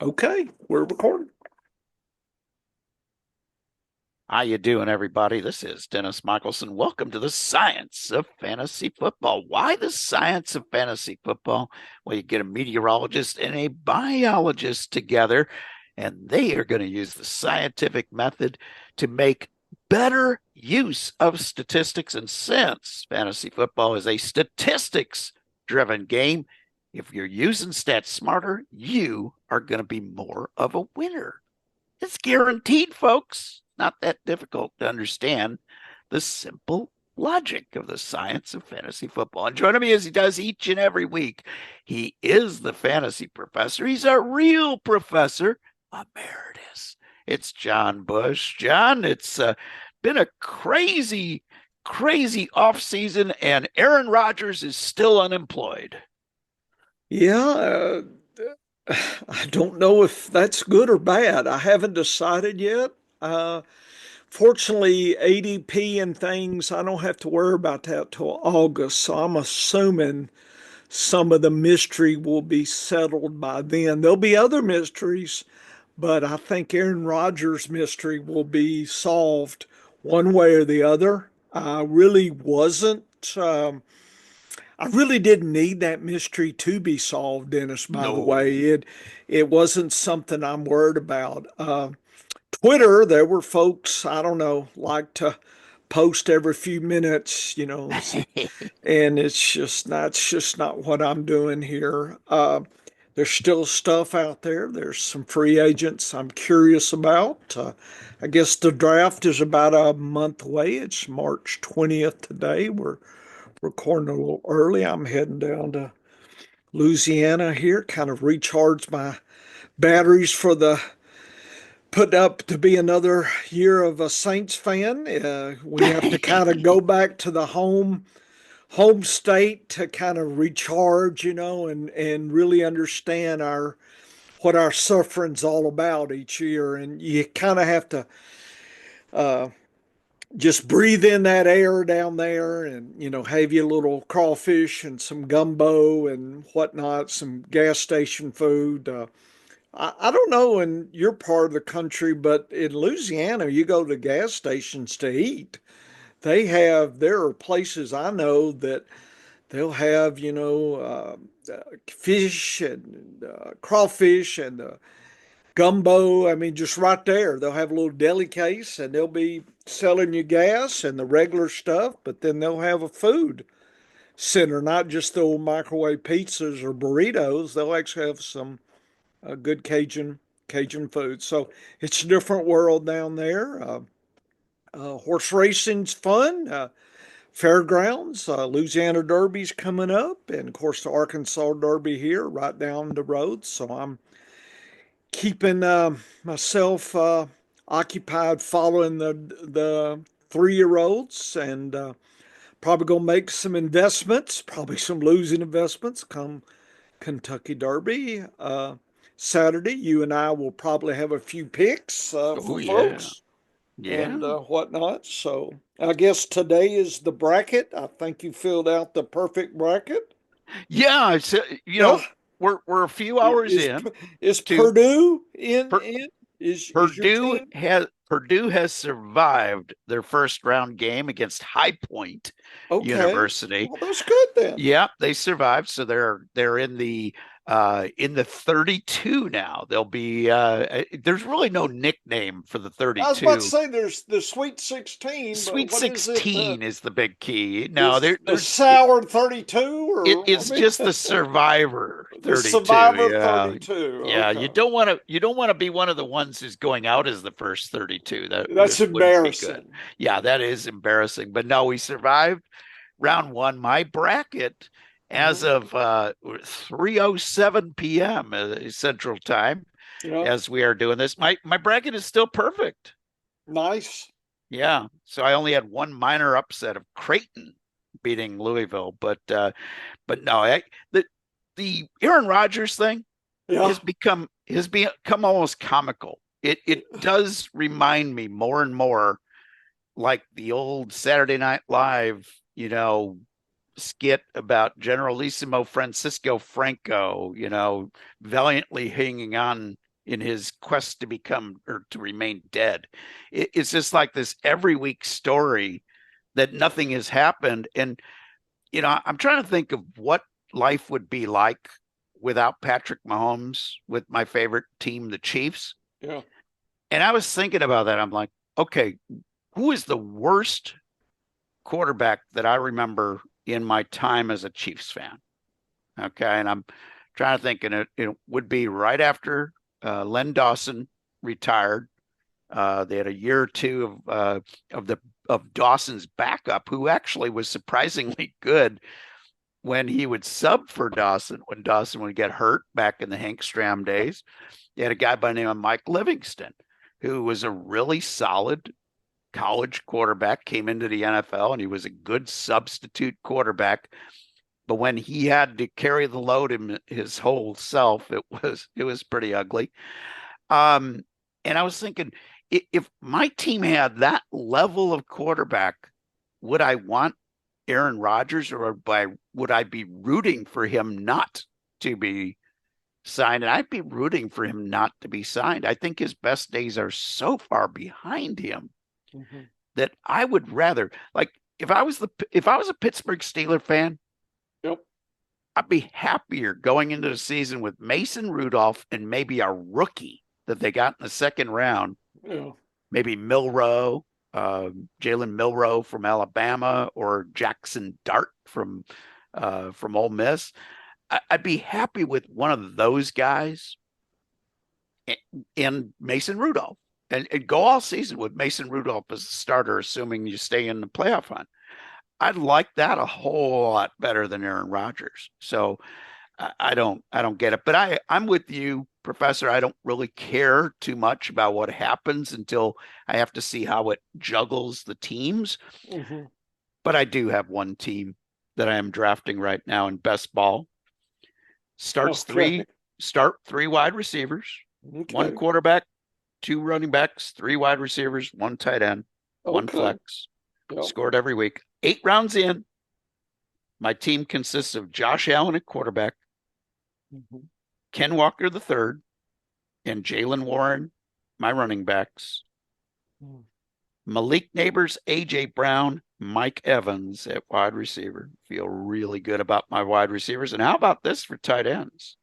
Okay, we're recording. How you doing, everybody? This is Dennis Michelson. Welcome to the Science of Fantasy Football. Why the Science of Fantasy Football? Well, you get a meteorologist and a biologist together, and they are going to use the scientific method to make better use of statistics. And since fantasy football is a statistics-driven game, if you're using stats smarter, you are going to be more of a winner. It's guaranteed, folks. Not that difficult to understand the simple logic of the science of fantasy football. And joining me as he does each and every week, he is the fantasy professor. He's a real professor emeritus. It's John Bush. John, it's been a crazy off season, and Aaron Rodgers is still unemployed. Yeah, I don't know if that's good or bad. I haven't decided yet. Uh, Fortunately, ADP and things, I don't have to worry about that till August. So I'm assuming some of the mystery will be settled by then. There'll be other mysteries, but I think Aaron Rodgers' mystery will be solved one way or the other. I really wasn't. I really didn't need that mystery to be solved, Dennis, by the No. way. It wasn't something I'm worried about. Twitter, there were folks, I don't know, like to post every few minutes, and it's just not what I'm doing here. There's still stuff out there. There's some free agents I'm curious about. I guess the draft is about a month away. It's March 20th today. We're recording a little early. I'm heading down to Louisiana here, kind of recharge my batteries for the put up to be another year of a Saints fan. We have to kind of go back to the home state to kind of recharge, and really understand our what our suffering's all about each year. And you kind of have to uh, just breathe in that air down there and have you a little crawfish and some gumbo and whatnot, some gas station food. I don't know in your part of the country, but in Louisiana you go to gas stations to eat. There are places I know that they'll have fish and crawfish and gumbo. I mean, just right there. They'll have a little deli case and they'll be selling you gas and the regular stuff, but then they'll have a food center, not just the old microwave pizzas or burritos. They'll actually have some good Cajun food. So it's a different world down there. Horse racing's fun. Fairgrounds, Louisiana Derby's coming up, and of course the Arkansas Derby here, right down the road. So I'm keeping myself occupied following the 3 year olds and probably gonna make some investments, probably some losing investments come Kentucky Derby. Saturday, you and I will probably have a few picks Oh, for yeah. folks and Yeah. whatnot. So I guess today is the bracket. I think you filled out the perfect bracket. Yeah, it's Yeah. we're a few hours Is in is to Purdue in per, in is your Purdue team? has survived their first round game against High Point Okay. University. Well, that's good then. Yeah, they survived, so they're in the 32 now. They'll be there's really no nickname for the I was about to 32. say there's the Sweet 16, but Sweet what is it? 16 is the big key. No, Is the there's Sour 32 or I it's mean just the Survivor the 32. Survivor Yeah. 32. Yeah, Okay. you don't want to be one of the ones who's going out as the first 32. That That's just wouldn't be good. embarrassing. Yeah, that is embarrassing. But no, we survived round one. My bracket as Uh-huh. of 3:07 p.m. Central Time Yeah. as we are doing this. My bracket is still perfect. Nice. Yeah. So I only had one minor upset of Creighton beating Louisville, but no, the Aaron Rodgers thing Yeah. has become almost comical. It does remind me more and more like the old Saturday Night Live, skit about Generalissimo Francisco Franco, valiantly hanging on in his quest to become or to remain dead. It's just like this every week story that nothing has happened. And, I'm trying to think of what life would be like without Patrick Mahomes with my favorite team, the Chiefs. Yeah. And I was thinking about that. I'm like, okay, who is the worst quarterback that I remember in my time as a Chiefs fan? Okay. And I'm trying to think, and it would be right after Len Dawson retired. They had a year or two of Dawson's backup, who actually was surprisingly good when he would sub for Dawson when Dawson would get hurt back in the Hank Stram days. They had a guy by the name of Mike Livingston, who was a really solid college quarterback, came into the NFL, and he was a good substitute quarterback. But when he had to carry the load his whole self, it was pretty ugly. And I was thinking, if my team had that level of quarterback, would I want Aaron Rodgers, or would I be rooting for him not to be signed? And I'd be rooting for him not to be signed. I think his best days are so far behind him that I would rather, like, if I was a Pittsburgh Steelers fan, Yep. I'd be happier going into the season with Mason Rudolph and maybe a rookie that they got in the second round. Yeah. Maybe Jalen Milroe from Alabama, or Jackson Dart from Ole Miss. I'd be happy with one of those guys and Mason Rudolph, and go all season with Mason Rudolph as a starter, assuming you stay in the playoff hunt. I'd like that a whole lot better than Aaron Rodgers. So I don't get it, but I'm with you, Professor. I don't really care too much about what happens until I have to see how it juggles the teams. But I do have one team that I am drafting right now in best ball. Start three wide receivers, one quarterback, two running backs, three wide receivers, one tight end, one flex. Scored every week. 8 rounds in, my team consists of Josh Allen at quarterback, Ken Walker III, and Jalen Warren, my running backs. Malik Neighbors, AJ Brown, Mike Evans at wide receiver. Feel really good about my wide receivers. And how about this for tight ends?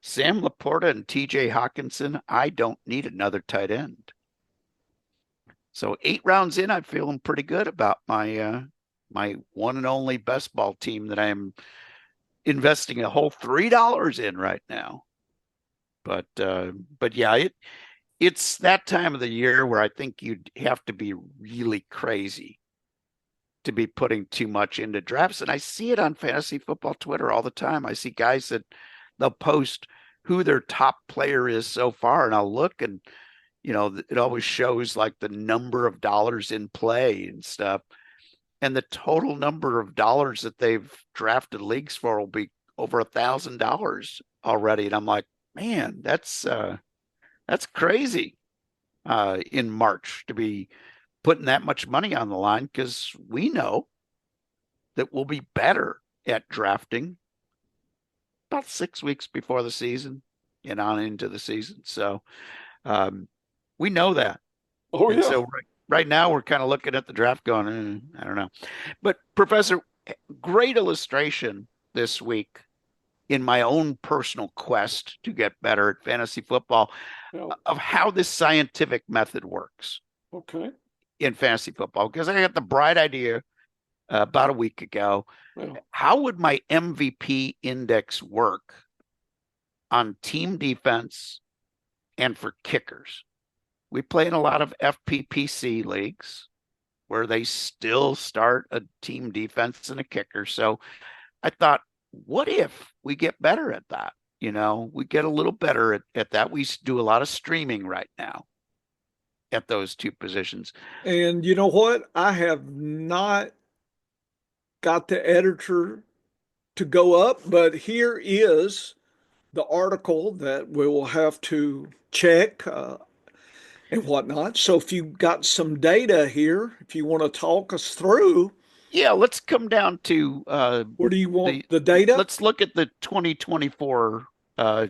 Sam Laporta and TJ Hawkinson. I don't need another tight end. So 8 rounds in, I'm feeling pretty good about my my one and only best ball team that I am investing a whole $3 in right now. But yeah, it's that time of the year where I think you'd have to be really crazy to be putting too much into drafts. And I see it on fantasy football Twitter all the time. I see guys that they'll post who their top player is so far, and I'll look, and it always shows like the number of dollars in play and stuff. And the total number of dollars that they've drafted leagues for will be over $1,000 already. And I'm like, man, that's crazy in March to be putting that much money on the line, because we know that we'll be better at drafting about 6 weeks before the season and on into the season. So we know that. Oh, and yeah. So right now we're kind of looking at the draft going, I don't know. But Professor, great illustration this week in my own personal quest to get better at fantasy football of how this scientific method works. Okay. In fantasy football, because I got the bright idea about a week ago. How would my MVP index work on team defense and for kickers? We play in a lot of FPPC leagues where they still start a team defense and a kicker. So I thought, what if we get better at that? We get a little better at that. We do a lot of streaming right now at those two positions. And you know what? I have not got the editor to go up, but here is the article that we will have to check and whatnot. So if you've got some data here, if you want to talk us through. Yeah, let's come down to where do you want the data? Let's look at the 2024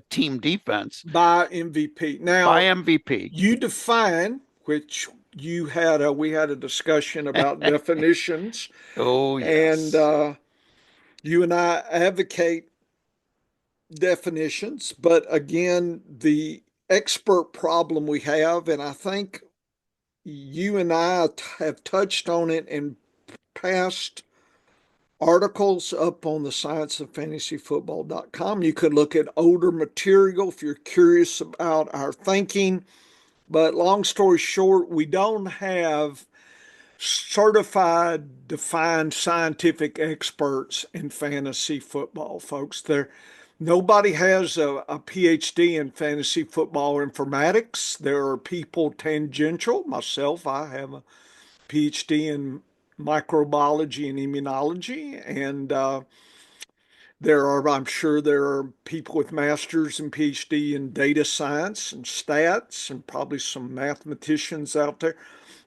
team defense by MVP. by Now, MVP. you define, which we had a discussion about definitions, Oh, and yes. you and I advocate definitions, but again, the expert problem we have, and I think you and I have touched on it in past articles up on the scienceoffantasyfootball.com. You could look at older material if you're curious about our thinking. But long story short, we don't have certified, defined scientific experts in fantasy football, folks. Nobody has a PhD in fantasy football informatics. There are people tangential. Myself, I have a PhD in microbiology and immunology, and I'm sure there are people with masters and PhD in data science and stats, and probably some mathematicians out there.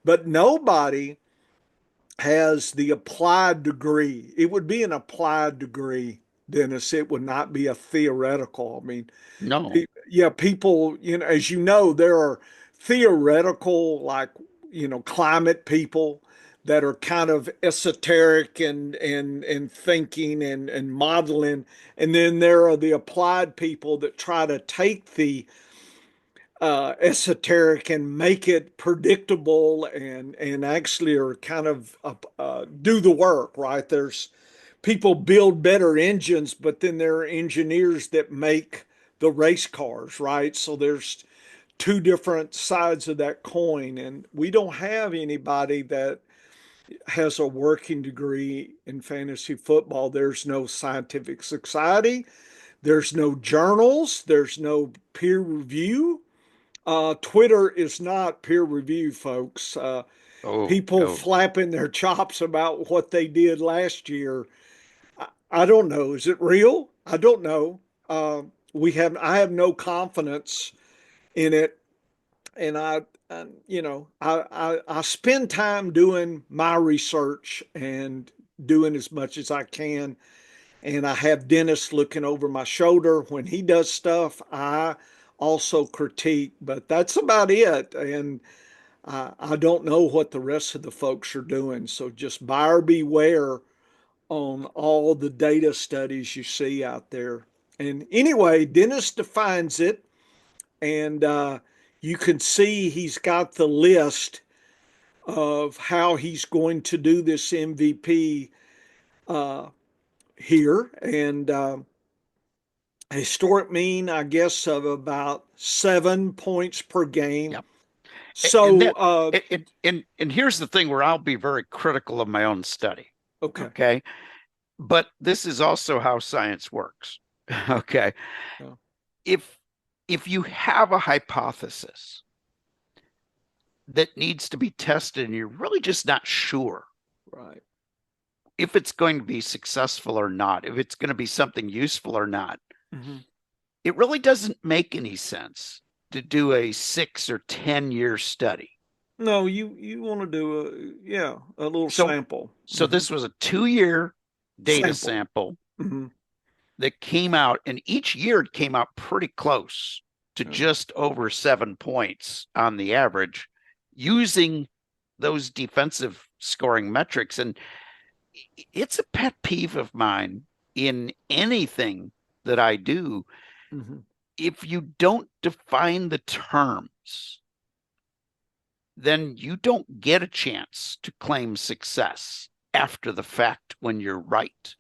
But nobody has the applied degree. It would be an applied degree, Dennis. It would not be a theoretical. I mean, No. yeah, people, as you know, there are theoretical, like, climate people that are kind of esoteric and thinking and modeling. And then there are the applied people that try to take the esoteric and make it predictable and actually are kind of do the work, right? There's people build better engines, but then there are engineers that make the race cars, right? So there's two different sides of that coin, and we don't have anybody that has a working degree in fantasy football. There's no scientific society, there's no journals, there's no peer review. Twitter is not peer review, folks. Oh, People no. flapping their chops about what they did last year. I don't know. Is it real? I don't know. I have no confidence in it, and I spend time doing my research and doing as much as I can. And I have Dennis looking over my shoulder when he does stuff. I also critique, but that's about it. And I don't know what the rest of the folks are doing. So just buyer beware on all the data studies you see out there. And anyway, Dennis defines it, and you can see he's got the list of how he's going to do this MVP uh, here. And historic mean, I guess, of about 7 points per game. Yep. And So, that and here's the thing where I'll be very critical of my own study. okay. Okay. But this is also how science works. Okay. Yeah, If you have a hypothesis that needs to be tested and you're really just not sure right. if it's going to be successful or not, if it's going to be something useful or not, Mm-hmm. it really doesn't make any sense to do a 6 or 10 year study. No, you want to do a little So sample. so Mm-hmm. this was a 2 year data Sample. sample Mm-hmm. that came out, and each year it came out pretty close to Yeah. just over 7 points on the average using those defensive scoring metrics. And it's a pet peeve of mine in anything that I do. Mm-hmm. If you don't define the terms, then you don't get a chance to claim success after the fact when you're right.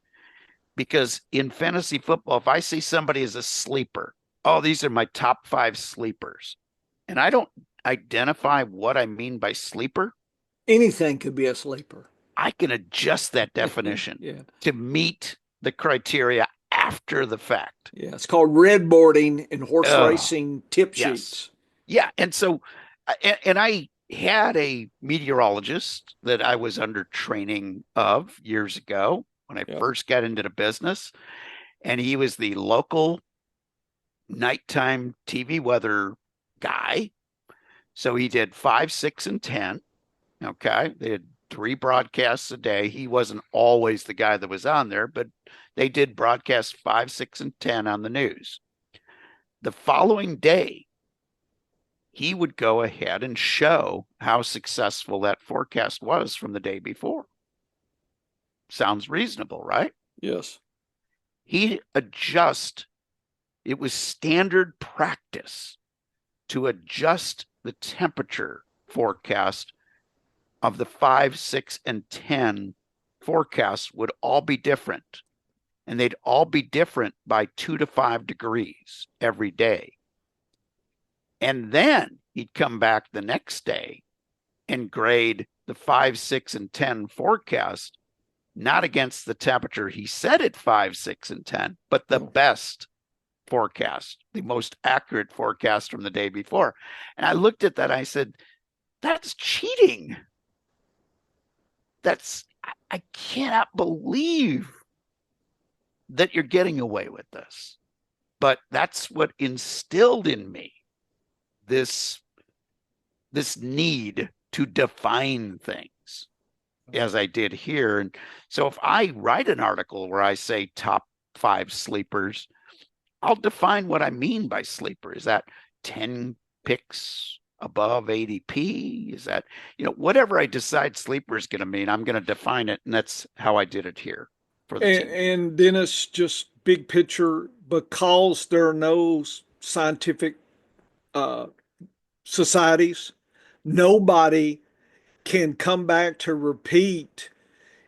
Because in fantasy football, if I see somebody as a sleeper, oh, these are my top 5 sleepers, and I don't identify what I mean by sleeper, Anything could be a sleeper. I can adjust that definition Yeah. to meet the criteria after the fact. Yeah. It's called red boarding in horse Oh, racing tip yes. sheets. Yeah. And so, and I had a meteorologist that I was under training of years ago when I Yeah. first got into the business, and he was the local nighttime TV weather guy. So he did 5, 6, and 10. Okay. They had 3 broadcasts a day. He wasn't always the guy that was on there, but they did broadcast 5, 6, and 10 on the news. the following day, he would go ahead and show how successful that forecast was from the day before. Sounds reasonable, right? Yes. He'd adjust. It was standard practice to adjust the temperature forecast of the 5, 6, and 10 forecasts would all be different. And they'd all be different by 2 to 5 degrees every day. And then he'd come back the next day and grade the 5, 6, and 10 forecast, not against the temperature he set at 5, 6, and 10, but the best forecast, the most accurate forecast from the day before. And I looked at that, I said, that's cheating. I cannot believe that you're getting away with this. But that's what instilled in me this need to define things as I did here. And so if I write an article where I say top 5 sleepers, I'll define what I mean by sleeper. Is that 10 picks above ADP? Is that, whatever I decide sleeper is going to mean, I'm going to define it. And that's how I did it here for the team. And Dennis, just big picture, because there are no scientific societies, nobody can come back to repeat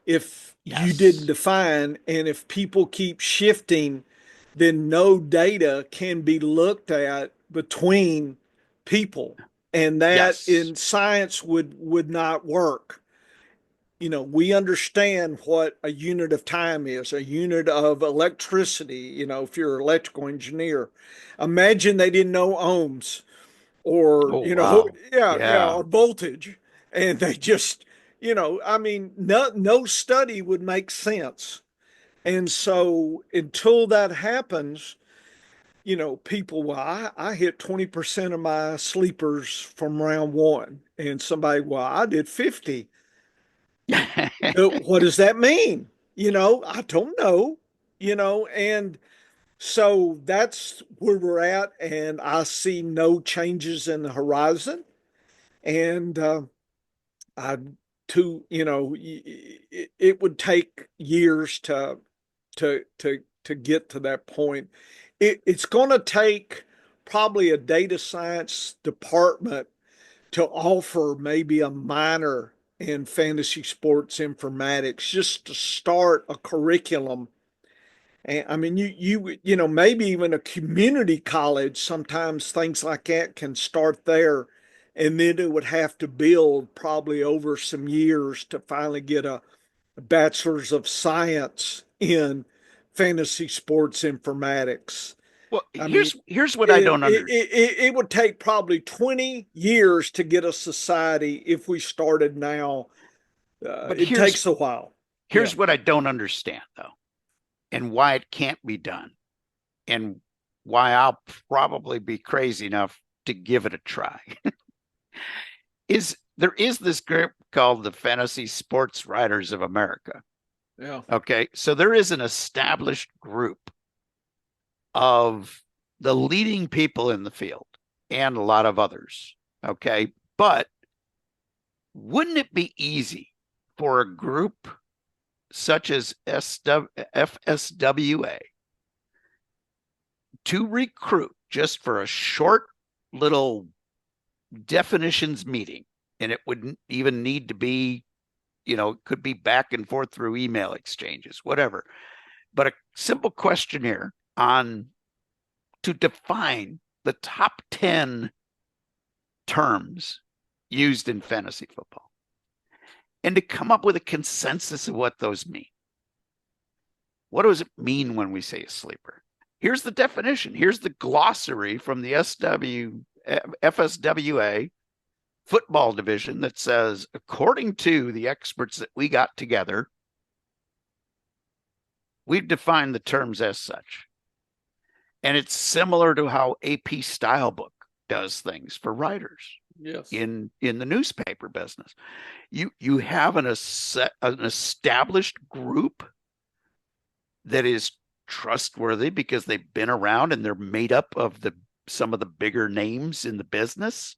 if you didn't define. And if people keep shifting, then no data can be looked at between people. And that in science would not work. We understand what a unit of time is, a unit of electricity, if you're an electrical engineer. Imagine they didn't know ohms or, wow. or voltage. And they just, no study would make sense. And so until that happens, people, well, I hit 20% of my sleepers from round one. And somebody, well, I did 50. What does that mean? I don't know, and so that's where we're at. And I see no changes in the horizon. And I, it would take years to get to that point. It's going to take probably a data science department to offer maybe a minor in fantasy sports informatics, just to start a curriculum. And I mean, maybe even a community college, sometimes things like that can start there. And then it would have to build probably over some years to finally get a bachelor's of science in fantasy sports informatics. Well, here's what I don't understand. It would take probably 20 years to get a society if we started now. But it takes a while. Here's what I don't understand, though, and why it can't be done, and why I'll probably be crazy enough to give it a try. There is this group called the Fantasy Sports Writers of America. Yeah. Okay. So there is an established group of the leading people in the field and a lot of others. Okay. But wouldn't it be easy for a group such as FSWA to recruit just for a short little definitions meeting? And it wouldn't even need to be, it could be back and forth through email exchanges, whatever. But a simple questionnaire to define the top 10 terms used in fantasy football and to come up with a consensus of what those mean. What does it mean when we say a sleeper? Here's the definition. Here's the glossary from the FSWA football division that says, according to the experts that we got together, we've defined the terms as such. And it's similar to how AP Stylebook does things for writers. Yes. In the newspaper business. You have an established group that is trustworthy because they've been around and they're made up of some of the bigger names in the business.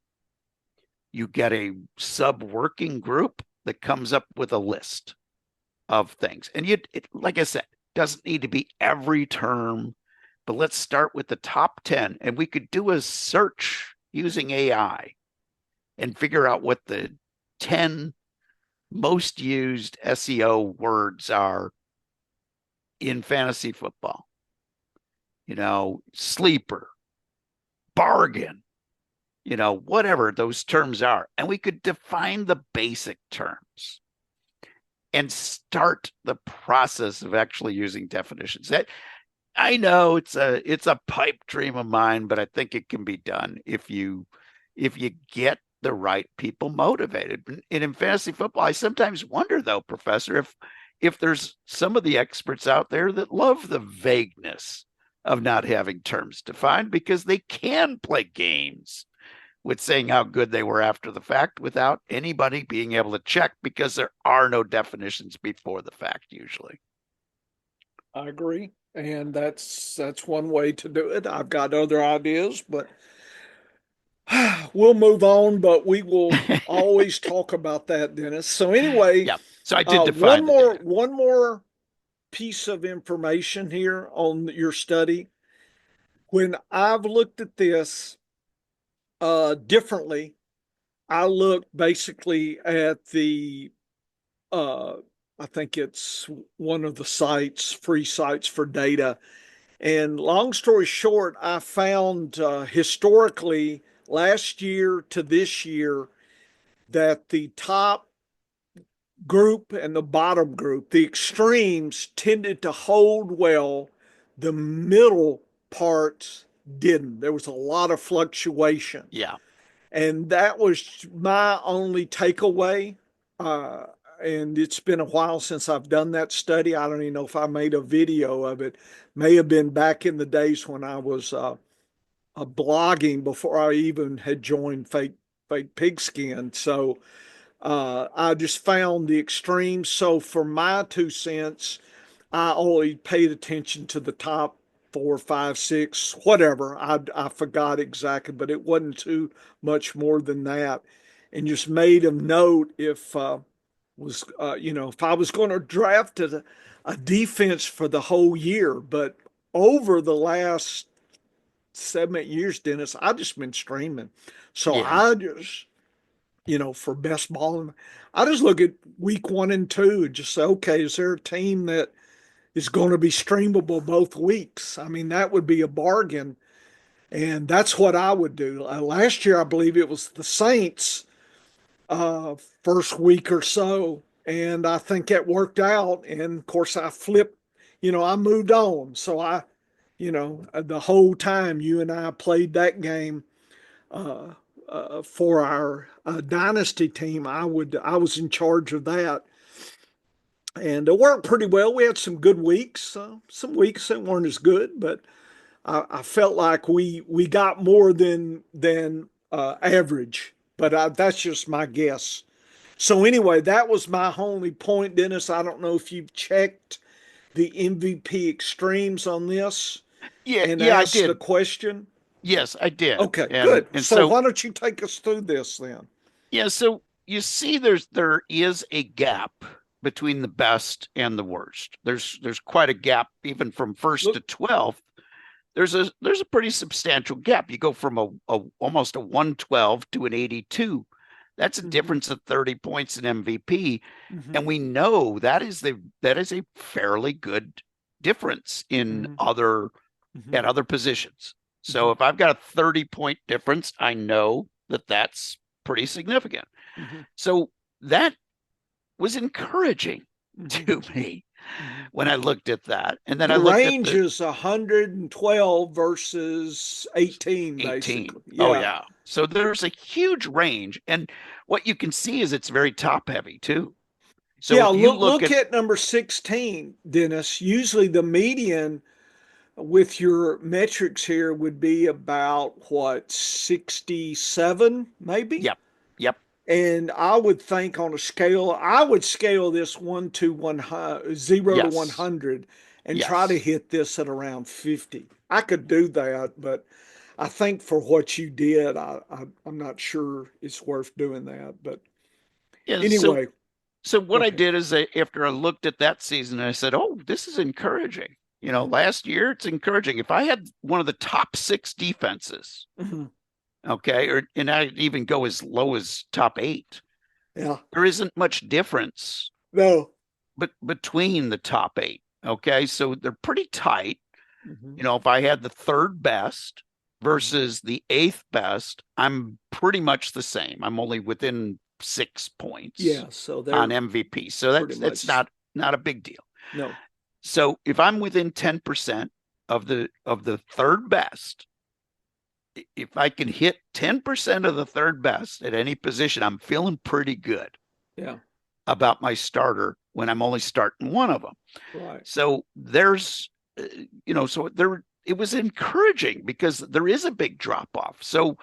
You get a sub working group that comes up with a list of things. And like I said, doesn't need to be every term, but let's start with the top 10. And we could do a search using AI and figure out what the 10 most used SEO words are in fantasy football. Sleeper, bargain, whatever those terms are. And we could define the basic terms and start the process of actually using definitions. That I know it's a pipe dream of mine, but I think it can be done if you get the right people motivated. And in fantasy football, I sometimes wonder though, Professor, if there's some of the experts out there that love the vagueness of not having terms defined because they can play games with saying how good they were after the fact without anybody being able to check because there are no definitions before the fact usually. I agree. And that's one way to do it. I've got other ideas, but we'll move on, but we will always talk about that, Dennis. So anyway, Yeah. So I did define the data. One more piece of information here on your study. When I've looked at this differently, I looked basically at I think it's one of the sites, free sites for data. And long story short, I found historically last year to this year that the top group and the bottom group, the extremes tended to hold well. The middle parts didn't. There was a lot of fluctuation. Yeah. And that was my only takeaway. Uh, and it's been a while since I've done that study. I don't even know if I made a video of it. May have been back in the days when I was blogging before I even had joined Fake Pigskin. So I just found the extremes. So for my 2 cents, I only paid attention to the top 4, 5, 6, whatever. I forgot exactly, but it wasn't too much more than that. And just made a note if if I was going to draft a defense for the whole year, but over the last 7, 8 years, Dennis, I've just been streaming. So Yeah. I just for best ball, I just look at week 1 and 2 and just say, okay, is there a team that is going to be streamable both weeks? I mean, that would be a bargain. And that's what I would do. Last year, I believe it was the Saints first week or so. And I think that worked out. And of course, I flipped, I moved on. So the whole time you and I played that game for our dynasty team, I was in charge of that. And it worked pretty well. We had some good weeks, some weeks that weren't as good, but I felt like we got more than average. But that's just my guess. So anyway, that was my only point, Dennis. I don't know if you've checked the MVP extremes on this Yeah, and yeah, I asked the did. question. Yes, I did. Okay, And good. and So so why don't you take us through this then? yeah, so you see there is a gap between the best and the worst. There's quite a gap even from first to Look, 12th. There's a pretty substantial gap. You go from a almost a 112 to an 82. That's a mm-hmm, difference of 30 points in MVP. mm-hmm, And we know that is a fairly good difference in mm-hmm, at mm-hmm, other positions. mm-hmm, So if I've got a 30-point difference, I know that that's pretty significant. mm-hmm, So that was encouraging mm-hmm, to me mm-hmm. when I looked at that. And then I The looked at range the is 112 versus 18, 18. basically. Oh, Yeah. yeah. So there's a huge range. And what you can see is it's very top heavy, too. So Yeah, if you look look at, at number 16, Dennis. Usually the median with your metrics here would be about what, 67 maybe? yep, yep, And I would think on a scale, I would scale this 1 to 100, 0 to yes, 100 and try to Yes. hit this at around 50. I could do that, but I think for what you did, I'm not sure it's worth doing that. But Yeah. So anyway, so go what I ahead. did is after I looked at that season, I said, "Oh, this is encouraging." Last year it's encouraging. If I had one of the top six defenses, Mhm. okay, and I'd even go as low as top eight, Yeah. there isn't much difference No. but between the top eight. Okay, so they're pretty tight. Mhm. If I had the third best Mhm. versus the eighth best, I'm pretty much the same. I'm only within 6 points Yeah. So on they're MVP. So pretty that's much not a big deal. no. So if I'm within 10% of the third best, if I can hit 10% of the third best at any position, I'm feeling pretty good Yeah. about my starter when I'm only starting one of them. Right. So so there, it was encouraging because there is a big drop off. So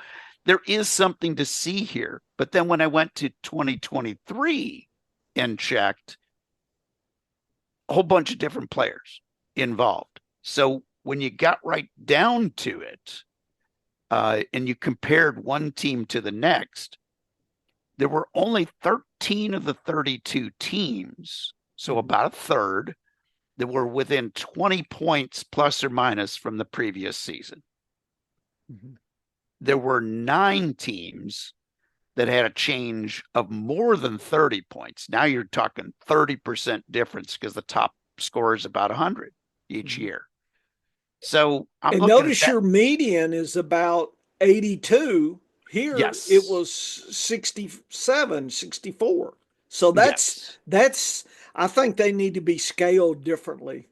there is something to see here. But then when I went to 2023 and checked, a whole bunch of different players involved. So when you got right down to it, and you compared one team to the next, there were only 13 of the 32 teams, so Mhm. about a third, that were within 20 points plus or minus from the previous season. Mhm. There were 9 teams that had a change of more than 30 points. Now you're talking 30% difference because the top score is about 100 each Mhm. year. So I'm And looking at notice that. your median is about 82. Here it Yes. was 67, 64. So Yes. that's I think they need to be scaled differently.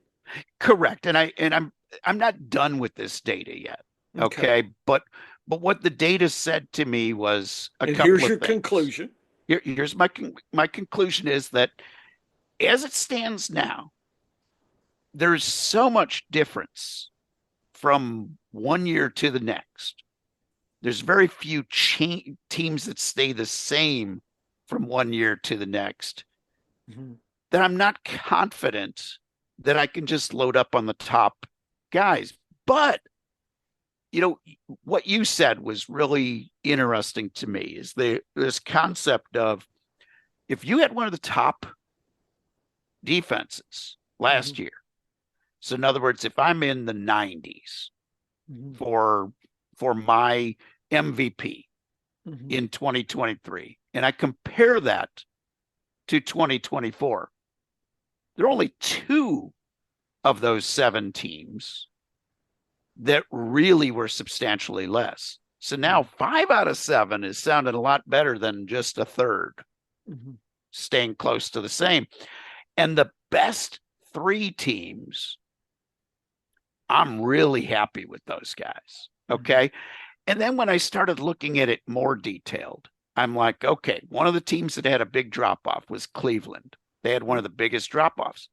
Correct. And I'm not done with this data yet. Okay. Okay. But what the data said to me was a And couple here's of your things. conclusion. Here's my conclusion is that as it stands now, there's so much difference from one year to the next. There's very few teams that stay the same from one year to the next, Mhm. that I'm not confident that I can just load up on the top guys. But what you said was really interesting to me is this concept of, if you had one of the top defenses Mhm. last year, so in other words, if I'm in the 90s Mhm. for my MVP Mhm. in 2023, and I compare that to 2024, there are only two of those 7 teams that really were substantially less. So now Mhm. 5 out of 7 is sounding a lot better than just a third, Mhm. staying close to the same. And the best 3 teams, I'm really happy with those guys. Mhm. Okay. And then when I started looking at it more detailed, I'm like, okay, one of the teams that had a big drop off was Cleveland. They had one of the biggest drop offs,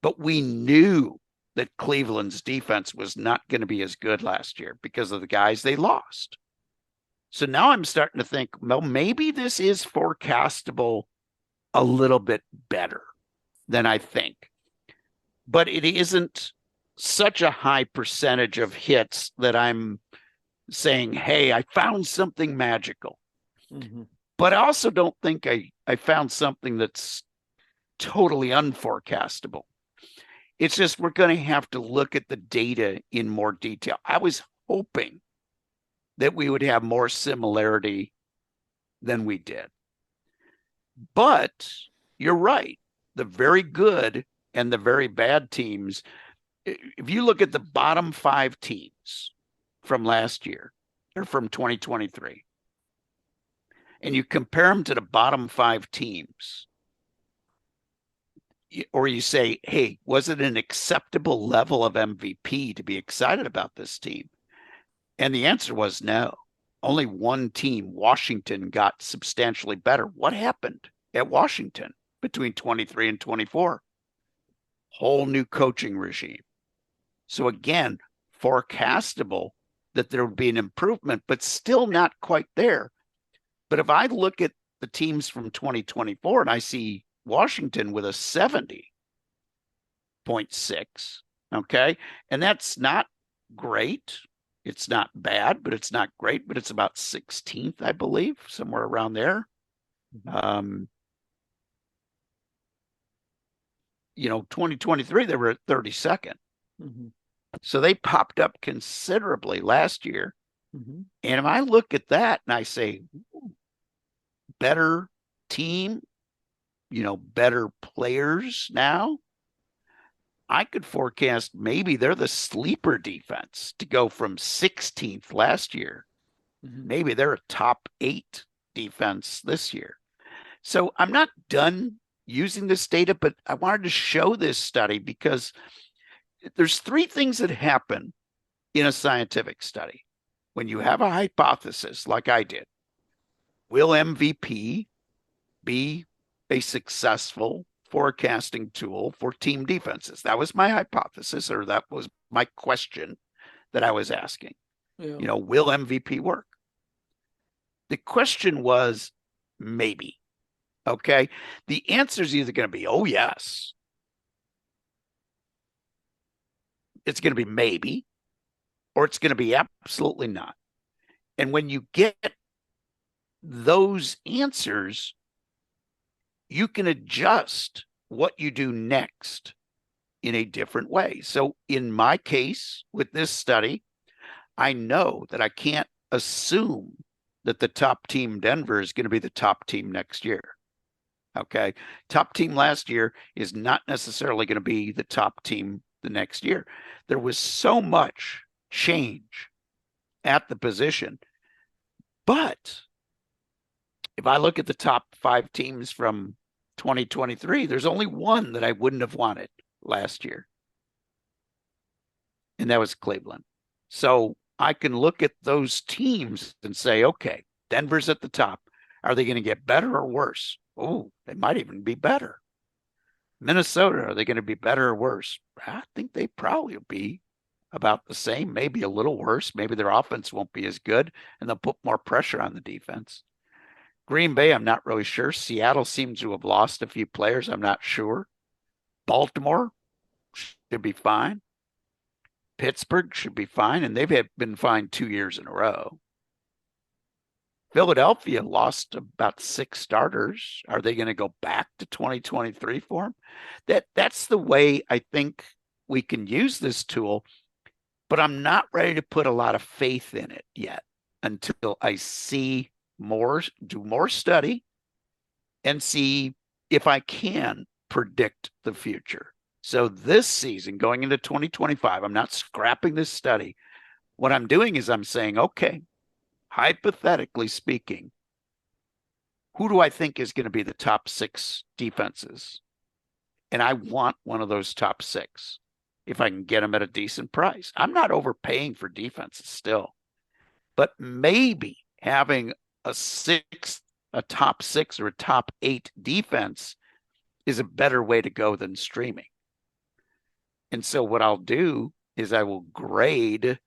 but we knew that Cleveland's defense was not going to be as good last year because of the guys they lost. So now I'm starting to think, well, maybe this is forecastable a little bit better than I think, but it isn't such a high percentage of hits that I'm saying, hey, I found something magical. Mhm. But I also don't think I found something that's totally unforecastable. It's just we're going to have to look at the data in more detail. I was hoping that we would have more similarity than we did. But you're right. The very good and the very bad teams, if you look at the bottom 5 teams from last year or from 2023, and you compare them to the bottom 5 teams, or you say, hey, was it an acceptable level of MVP to be excited about this team? And the answer was no. Only one team, Washington, got substantially better. What happened at Washington between 23 and 24? Whole new coaching regime. So again, forecastable that there would be an improvement, but still not quite there. But if I look at the teams from 2024 and I see Washington with a 70, 0.6. Okay. And that's not great. It's not bad, but it's not great, but it's about 16th, I believe, somewhere around there. Mm-hmm. 2023, they were at 32nd. Mm-hmm. So they popped up considerably last year. Mm-hmm. And if I look at that and I say, better team, better players now, I could forecast maybe they're the sleeper defense to go from 16th last year. Mm-hmm. Maybe they're a top 8 defense this year. So I'm not done using this data, but I wanted to show this study because there's 3 things that happen in a scientific study. When you have a hypothesis, like I did, will MVP be a successful forecasting tool for team defenses? That was my hypothesis, or that was my question that I was asking. Yeah. Will MVP work? The question was maybe. Okay. The answer is either going to be, oh, yes. It's going to be maybe, or it's going to be absolutely not. And when you get those answers, you can adjust what you do next in a different way. So in my case with this study, I know that I can't assume that the top team Denver is going to be the top team next year. Okay. Top team last year is not necessarily going to be the top team the next year. There was so much change at the position. But if I look at the top 5 teams from 2023, there's only one that I wouldn't have wanted last year. And that was Cleveland. So I can look at those teams and say, okay, Denver's at the top. Are they going to get better or worse? Oh, they might even be better. Minnesota, are they going to be better or worse? I think they probably will be about the same, maybe a little worse. Maybe their offense won't be as good, and they'll put more pressure on the defense. Green Bay, I'm not really sure. Seattle seems to have lost a few players. I'm not sure. Baltimore should be fine. Pittsburgh should be fine, and they've been fine 2 years in a row. Philadelphia lost about 6 starters. Are they going to go back to 2023 for them? That's the way I think we can use this tool, but I'm not ready to put a lot of faith in it yet until I see more, do more study, and see if I can predict the future. So this season, going into 2025, I'm not scrapping this study. What I'm doing is I'm saying, okay, hypothetically speaking, who do I think is going to be the top 6 defenses? And I want one of those top 6 if I can get them at a decent price. I'm not overpaying for defenses still, but maybe having a top 6 or a top 8 defense is a better way to go than streaming. And so what I'll do is I will grade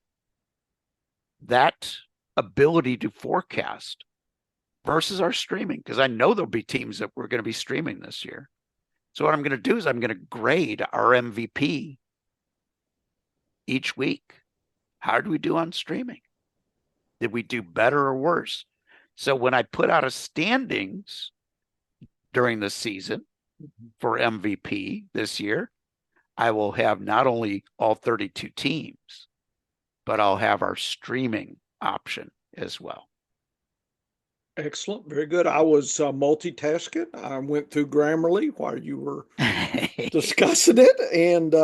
that ability to forecast versus our streaming, because I know there'll be teams that we're going to be streaming this year. So what I'm going to do is I'm going to grade our MVP each week. How did we do on streaming? Did we do better or worse? So when I put out a standings during the season for MVP this year, I will have not only all 32 teams, but I'll have our streaming option as well. Excellent. Very good. I was multitasking. I went through Grammarly while you were discussing it, and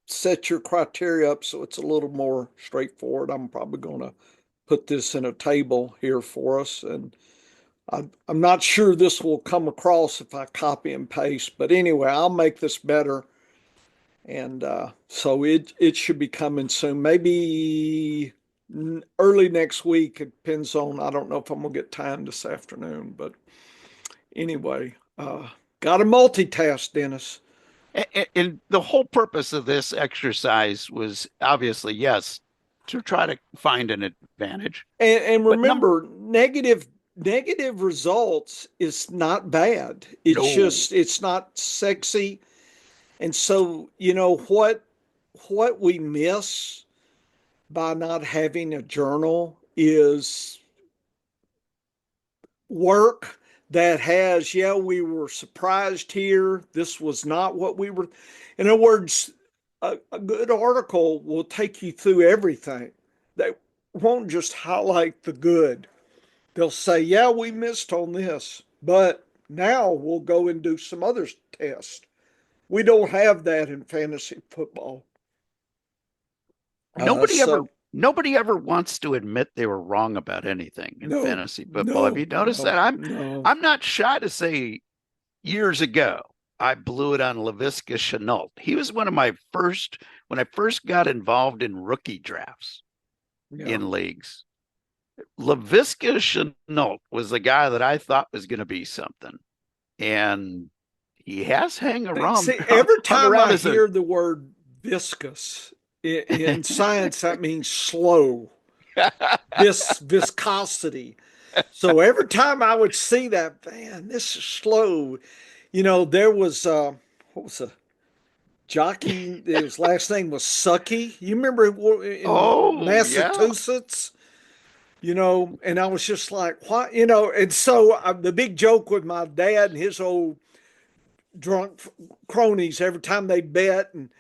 set your criteria up so it's a little more straightforward. I'm probably going to put this in a table here for us, and I'm not sure this will come across if I copy and paste, but anyway, I'll make this better. And so it should be coming soon. Maybe early next week. It depends on, I don't know if I'm gonna get time this afternoon, but anyway, got to multitask, Dennis. And the whole purpose of this exercise was obviously, yes, to try to find an advantage. And But remember, negative negative results is not bad. It's No, just it's not sexy. And so, what we miss by not having a journal is work that has, yeah, we were surprised here. This was not what we were. In other words, a good article will take you through everything. They won't just highlight the good. They'll say, yeah, we missed on this, but now we'll go and do some other tests. We don't have that in fantasy football. nobody ever So nobody ever wants to admit they were wrong about anything in no, fantasy football. Have no, you noticed no, that? I'm no. I'm not shy to say years ago I blew it on LaVisca Chenault. He was one of my first when I first got involved in rookie drafts Yeah. in leagues. LaVisca Chenault was the guy that I thought was going to be something, and he has See, every hung time around I as a hear the word viscous in science, that means slow, viscosity. So every time I would see that, man, this is slow. There was what was a jockey? His last name was Sucky. You remember in oh yeah. Massachusetts? And I was just like, what? And so the big joke with my dad and his old drunk cronies every time they bet, and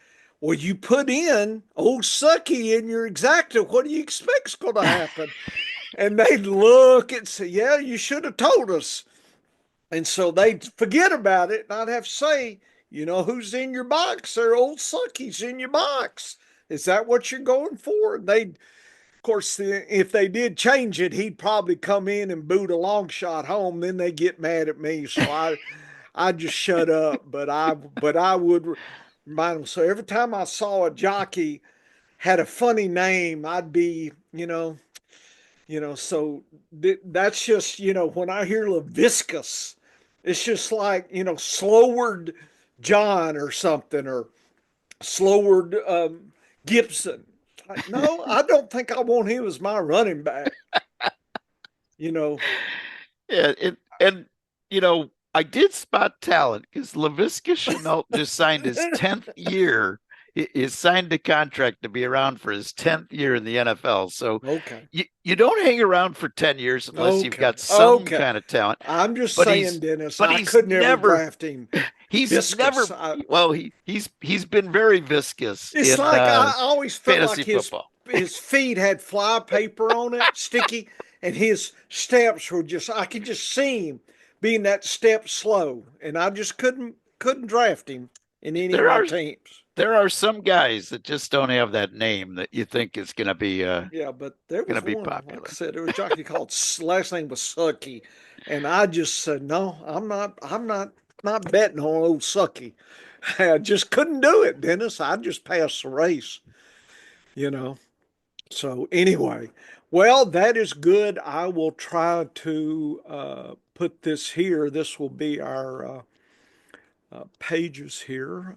well, you put in old Sucky in your exacta. What do you expect's going to happen? And they'd look and say, yeah, you should have told us. And so they'd forget about it. And I'd have to say, who's in your box there? Old Sucky's in your box. Is that what you're going for? And they'd, of course, if they did change it, he'd probably come in and boot a long shot home. Then they get mad at me. So I just shut up. But I would remind them. So every time I saw a jockey had a funny name, I'd be, so that's just, when I hear Laviscus, it's just like, slowward John or something, or slowward Gibson. Like, no, I don't think I want him as my running back. You know, Yeah, and I did spot talent because LaVisca Chenault just signed his 10th year. He signed a contract to be around for his 10th year in the NFL. So okay, you don't hang around for 10 years unless you've okay, got some okay. kind of talent. I'm just But saying, he's Dennis, but I he's could never never draft him. he's Viscous. never well he's been very viscous It's in like I always felt like fantasy his football. his feet had fly paper on it, sticky, and his steps were just I could just see him being that step slow, and I just couldn't draft him in any of There my are teams. there are some guys that just don't have that name that you think is Yeah, but there going was to be one, like I popular. said, there was a jockey called last name was Sucky, and I just said no, I'm not betting on old Sucky. I just couldn't do it, Dennis. I just passed the race, you know. So anyway, well, that is good. I will try to put this here. This will be our pages here.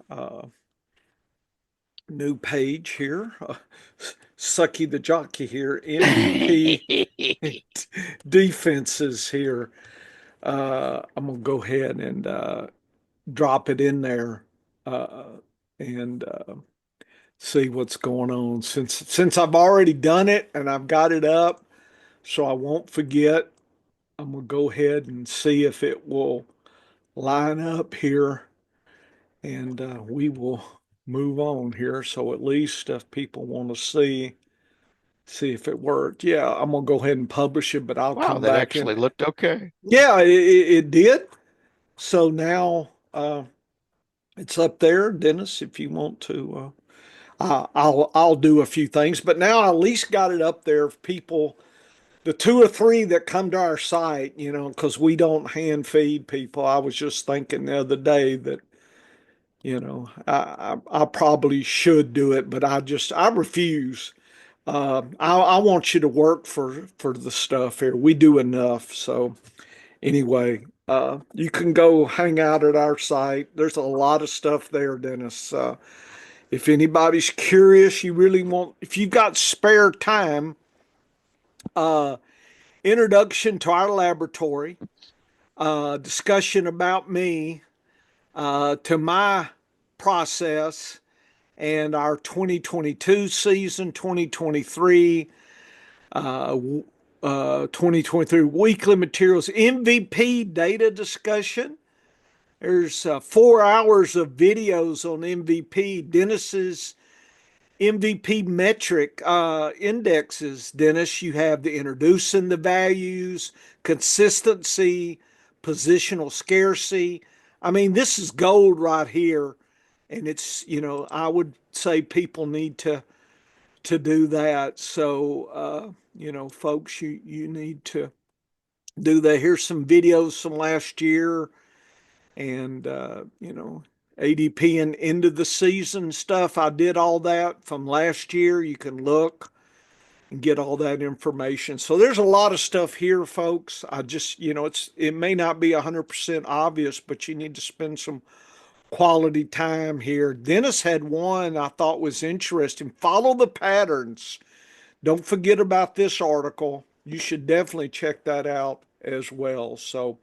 New page here. Sucky the jockey here. MVP defenses here. I'm gonna go ahead and drop it in there and see what's going on. Since I've already done it and I've got it up, so I won't forget. I'm gonna go ahead and see if it will line up here, and we will move on here. So at least if people want to see if it worked, yeah, I'm gonna go ahead and publish it, but I'll Wow, come that back in. actually looked okay. Yeah, it did. So now it's up there, Dennis. If you want to, I'll do a few things, but now I at least got it up there. If people the two or three that come to our site, because we don't hand feed people. I was just thinking the other day that, I probably should do it, but I refuse. I want you to work for the stuff here. We do enough. So anyway, you can go hang out at our site. There's a lot of stuff there, Dennis. If anybody's curious, if you've got spare time, uh, introduction to our laboratory, discussion about me, to my process and our 2022 season, 2023 weekly materials, MVP data discussion. There's 4 hours of videos on MVP. Dennis's MVP metric indexes. Dennis, you have the introducing the values, consistency, positional scarcity. I mean, this is gold right here. And it's, I would say people need to do that. So, folks, you need to do that. Here's some videos from last year and, ADP and end of the season stuff. I did all that from last year. You can look and get all that information. So there's a lot of stuff here, folks. I just, it may not be 100% obvious, but you need to spend some quality time here. Dennis had one I thought was interesting. Follow the patterns. Don't forget about this article. You should definitely check that out as well. So,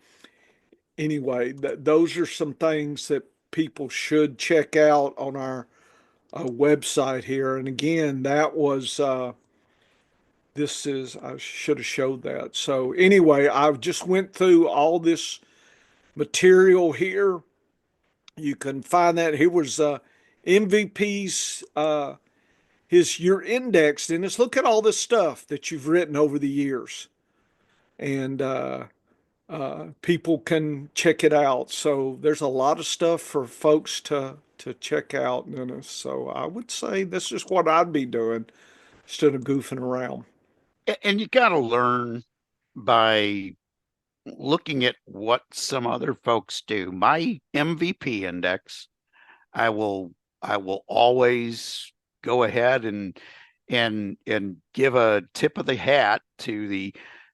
anyway, those are some things that people should check out on our website here. And again, that was this is I should have showed that. So anyway, I just went through all this material here. You can find that here was MVP's his you're indexed in this. Look at all this stuff that you've written over the years, and people can check it out. So there's a lot of stuff for folks to check out, Dennis. So I would say this is what I'd be doing instead of goofing around. And you got to learn by looking at what some other folks do. My MVP index, I will I will always go ahead and give a tip of the hat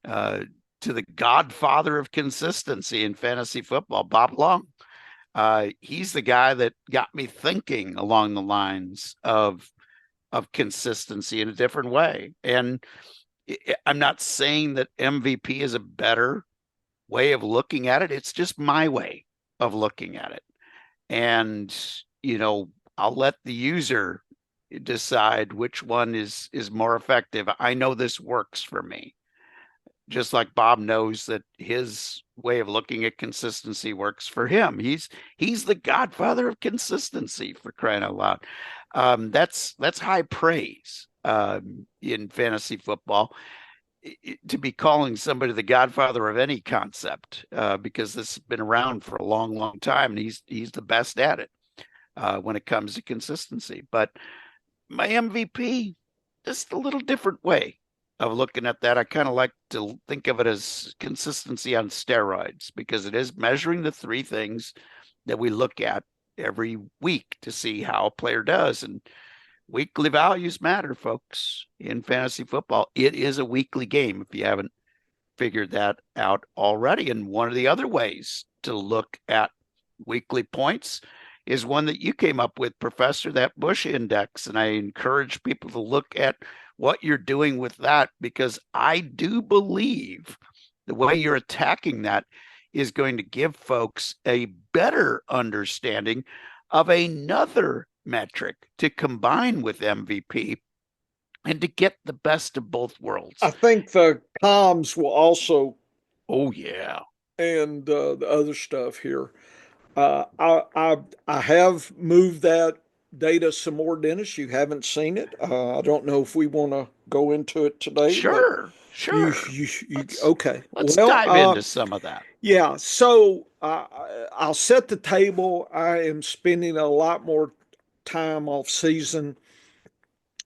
uh, to the godfather of consistency in fantasy football, Bob Long. He's the guy that got me thinking along the lines of consistency in a different way. And I'm not saying that MVP is a better way of looking at it. It's just my way of looking at it. And, I'll let the user decide which one is more effective. I know this works for me. Just like Bob knows that his way of looking at consistency works for him. He's the godfather of consistency, for crying out loud. That's high praise in fantasy football, to be calling somebody the godfather of any concept, because this has been around for a long, long time, and he's the best at it when it comes to consistency. But my MVP, just a little different way of looking at that. I kind of like to think of it as consistency on steroids, because it is measuring the three things that we look at every week to see how a player does. And weekly values matter, folks, in fantasy football. It is a weekly game if you haven't figured that out already. And one of the other ways to look at weekly points is one that you came up with, Professor, that Bush index. And I encourage people to look at what you're doing with that, because I do believe the way you're attacking that is going to give folks a better understanding of another metric to combine with MVP and to get the best of both worlds. I think the comms will also, Oh, yeah. and the other stuff here. I have moved that data some more, Dennis. You haven't seen it. I don't know if we want to go into it today, but Sure, you, sure. okay. Let's Well, dive into some of that. yeah. So I'll set the table. I am spending a lot more time off season,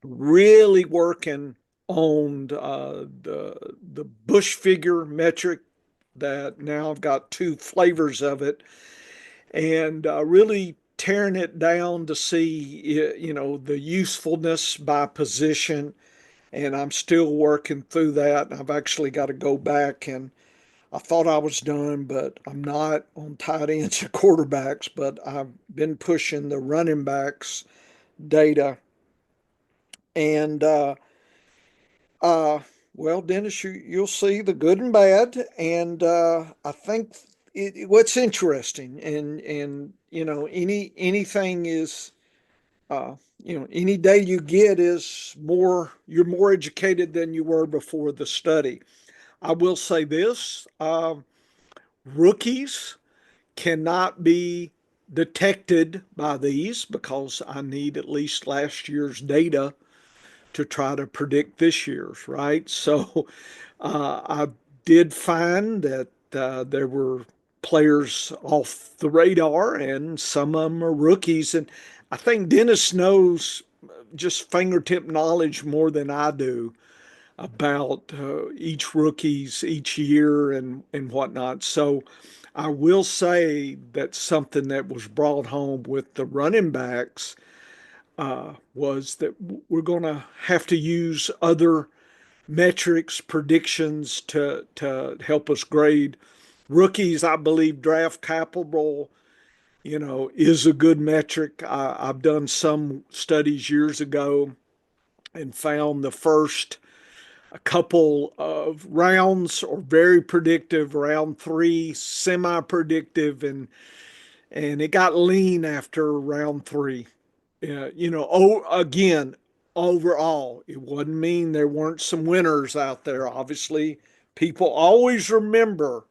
really working on the Bush figure metric. That now I've got two flavors of it, and really tearing it down to see, the usefulness by position. And I'm still working through that. I've actually got to go back, and I thought I was done, but I'm not on tight ends and quarterbacks. But I've been pushing the running backs data, and Well, Dennis, you'll see the good and bad, and I think what's interesting, and anything is, any day you get is more. You're more educated than you were before the study. I will say this: rookies cannot be detected by these because I need at least last year's data to try to predict this year's, right? So I did find that there were players off the radar, and some of them are rookies. And I think Dennis knows just fingertip knowledge more than I do about each rookies each year and whatnot. So I will say that something that was brought home with the running backs was that we're going to have to use other metrics, predictions to help us grade rookies. I believe draft capital, is a good metric. I've done some studies years ago and found the first a couple of rounds are very predictive, round three semi-predictive, and it got lean after round three. Again, overall, it wouldn't mean there weren't some winners out there. Obviously, people always remember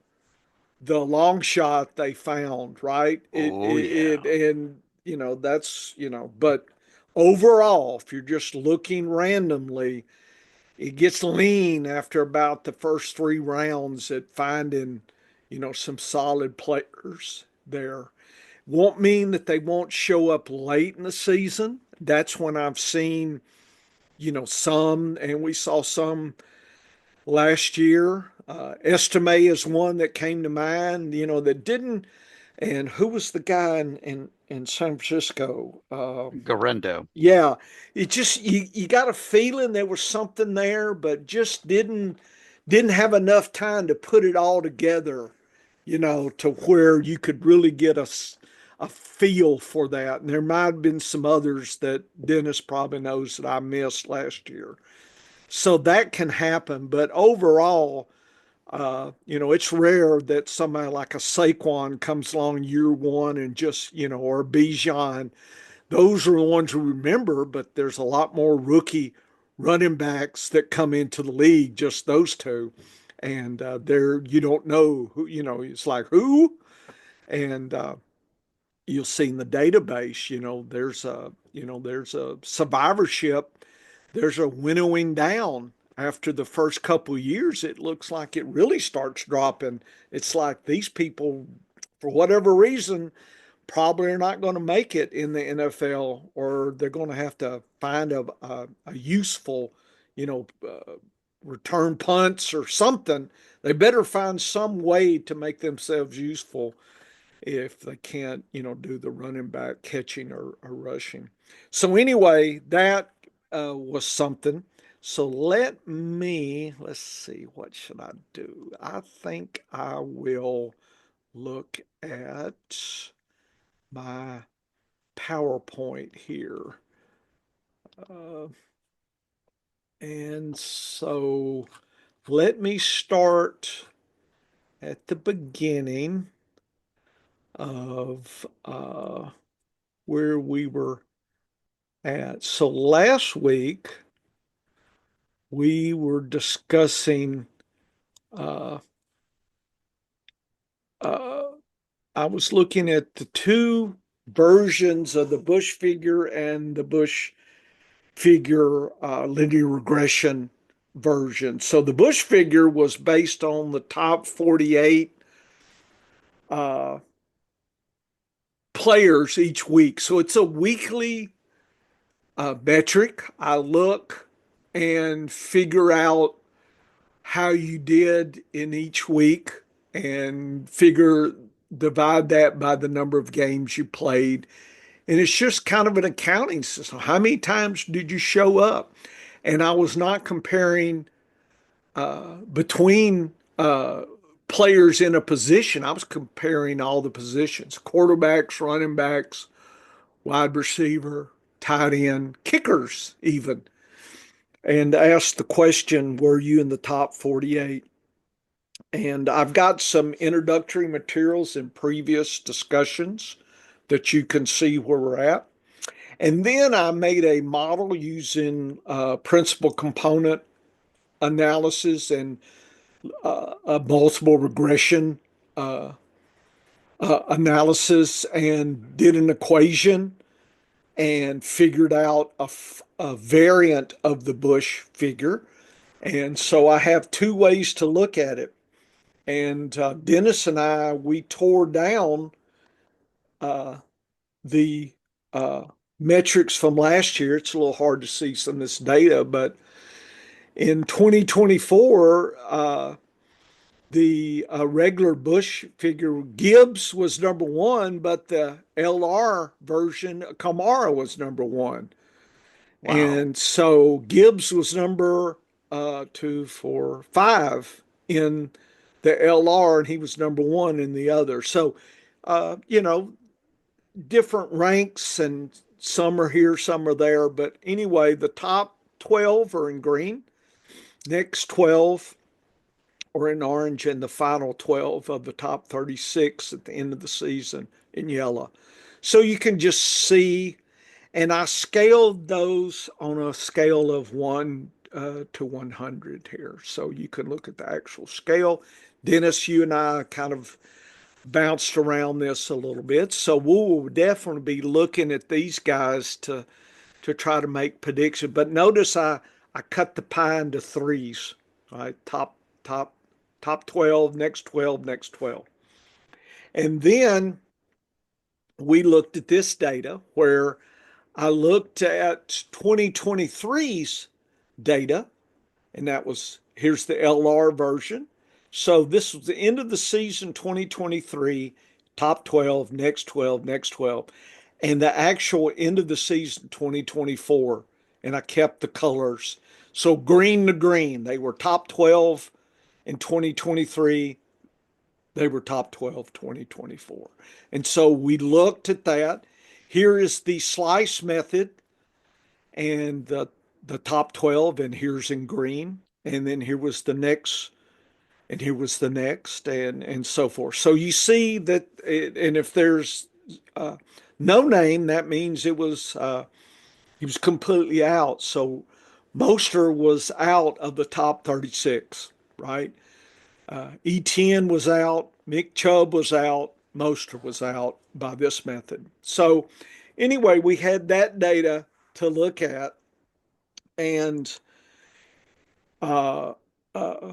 the long shot they found, right? Oh yeah. And that's but overall, if you're just looking randomly, it gets lean after about the first three rounds at finding, some solid players there. Won't mean that they won't show up late in the season. That's when I've seen, some, and we saw some last year. Estime is one that came to mind, that didn't. And who was the guy in San Francisco? Garendo. Yeah, it just you got a feeling there was something there, but just didn't have enough time to put it all together, to where you could really get a feel for that. And there might have been some others that Dennis probably knows that I missed last year. So that can happen, but overall, it's rare that somebody like a Saquon comes along year one and just, or a Bijan, those are the ones we remember, but there's a lot more rookie running backs that come into the league, just those two. And they're, you don't know who, it's like who? And you'll see in the database, there's a survivorship, there's a winnowing down after the first couple of years. It looks like it really starts dropping. It's like these people, for whatever reason, probably are not going to make it in the NFL, or they're going to have to find a useful, return punts or something. They better find some way to make themselves useful if they can't, do the running back catching or rushing. So anyway, that was something. So let's see, what should I do? I think I will look at my PowerPoint here. Uh, and so let me start at the beginning of where we were at. So last week we were discussing, uh, uh, I was looking at the two versions of the Bush figure and the Bush figure linear regression version. So the Bush figure was based on the top 48 uh, players each week. So it's a weekly metric. I look and figure out how you did in each week and divide that by the number of games you played. And it's just kind of an accounting system. How many times did you show up? And I was not comparing between players in a position. I was comparing all the positions: quarterbacks, running backs, wide receiver, tight end, kickers, even. and asked the question, were you in the top 48? And I've got some introductory materials in previous discussions that you can see where we're at. And then I made a model using principal component analysis and a multiple regression uh, analysis and did an equation and figured out a variant of the Bush figure. And so I have two ways to look at it. And Dennis and I, we tore down uh, the uh, metrics from last year. It's a little hard to see some of this data, but in 2024, the regular Bush figure, Gibbs was number one, but the LR version, Kamara was number one. Wow. And so Gibbs was number 2, 4, 5 in the LR, and he was number one in the other. So, you know, different ranks, and some are here, some are there. But anyway, the top 12 are in green, next 12 are in orange, and the final 12 of the top 36 at the end of the season in yellow. So you can just see, and I scaled those on a scale of 1 to 100 here. So you can look at the actual scale. Dennis, you and I kind of bounced around this a little bit. So we'll definitely be looking at these guys to try to make predictions. But notice I cut the pie into threes, right? Top top 12, next 12, next 12. And then we looked at this data where I looked at 2023's data, and that was here's the LR version. So this was the end of the season 2023, top 12, next 12, next 12, and the actual end of the season 2024. And I kept the colors. So green to green, they were top 12 in 2023. They were top 12 2024. And so we looked at that. Here is the slice method and the top 12, and here's in green. And then here was the next, and here was the next, and so forth. So you see that, and if there's no name, that means it was he was completely out. So Moster was out of the top 36, right? Etienne was out, Mick Chubb was out, Moster was out by this method. So anyway, we had that data to look at, and uh, uh,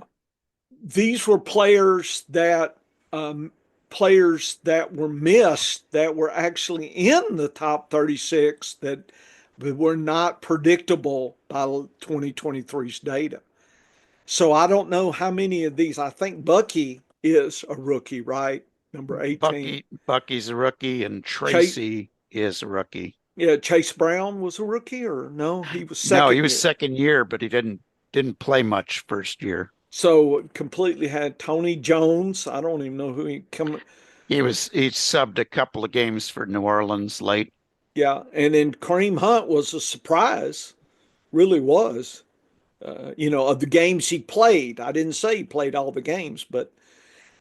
these were players that were missed that were actually in the top 36 that were not predictable by 2023's data. So I don't know how many of these. I think Bucky is a rookie, right? Number 18. Bucky's a rookie, and Chase, Tracy is a rookie. yeah, Chase Brown was a rookie, or no? He was No, he second was year. second year, but he didn't play much first year. So completely had Tony Jones. I don't even know who he come. He subbed a couple of games for New Orleans late. Yeah, and then Kareem Hunt was a surprise, really was. Of the games he played. I didn't say he played all the games, but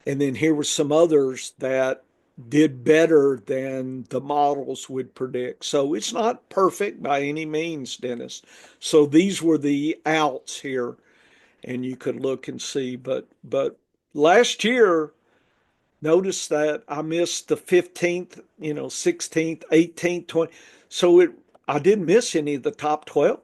and then here were some others that did better than the models would predict. So it's not perfect by any means, Dennis. So these were the outs here, and you could look and see. But last year, notice that I missed the 15th, 16th, 18th, 20. So I didn't miss any of the top 12.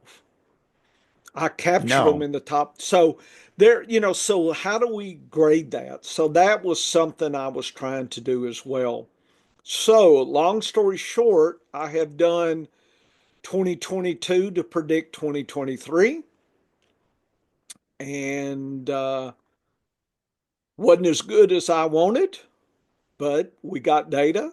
I captured them No, in the top. So there, so how do we grade that? So that was something I was trying to do as well. So long story short, I have done 2022 to predict 2023, and wasn't as good as I wanted, but we got data,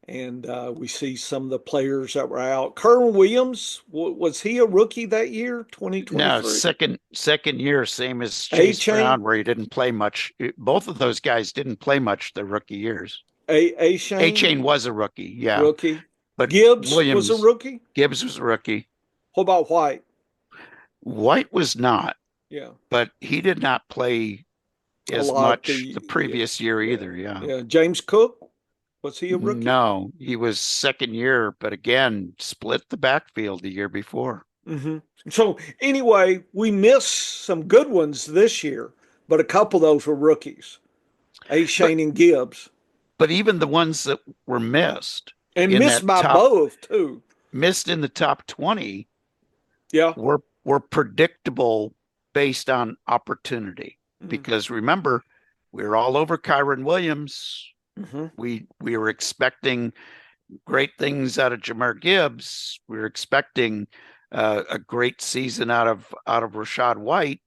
and we see some of the players that were out. Kerwin Williams, was he a rookie that year, no, 2023? second year, same as A Chase Chain, Brown, where he didn't play much. Both of those guys didn't play much their rookie years. A A Shane, Chain was a rookie, yeah, rookie. but Gibbs was a Williams rookie. Gibbs was a rookie. What about White? White was not, Yeah, but he did not play a as lot. much the previous year Yeah, either. Yeah. yeah. James Cook, was he a rookie? No, he was second year, but again, split the backfield the year before. Hmm. So anyway, we missed some good ones this year, but a couple of those were rookies. A. But Shane and Gibbs, even the ones that were missed and in missed that by top both too. missed in the top 20 Yeah. were predictable based on opportunity. Because remember, we were all over Kyron Williams. Mm-hmm. We were expecting great things out of Jahmyr Gibbs. We were expecting a great season out of Rashad White.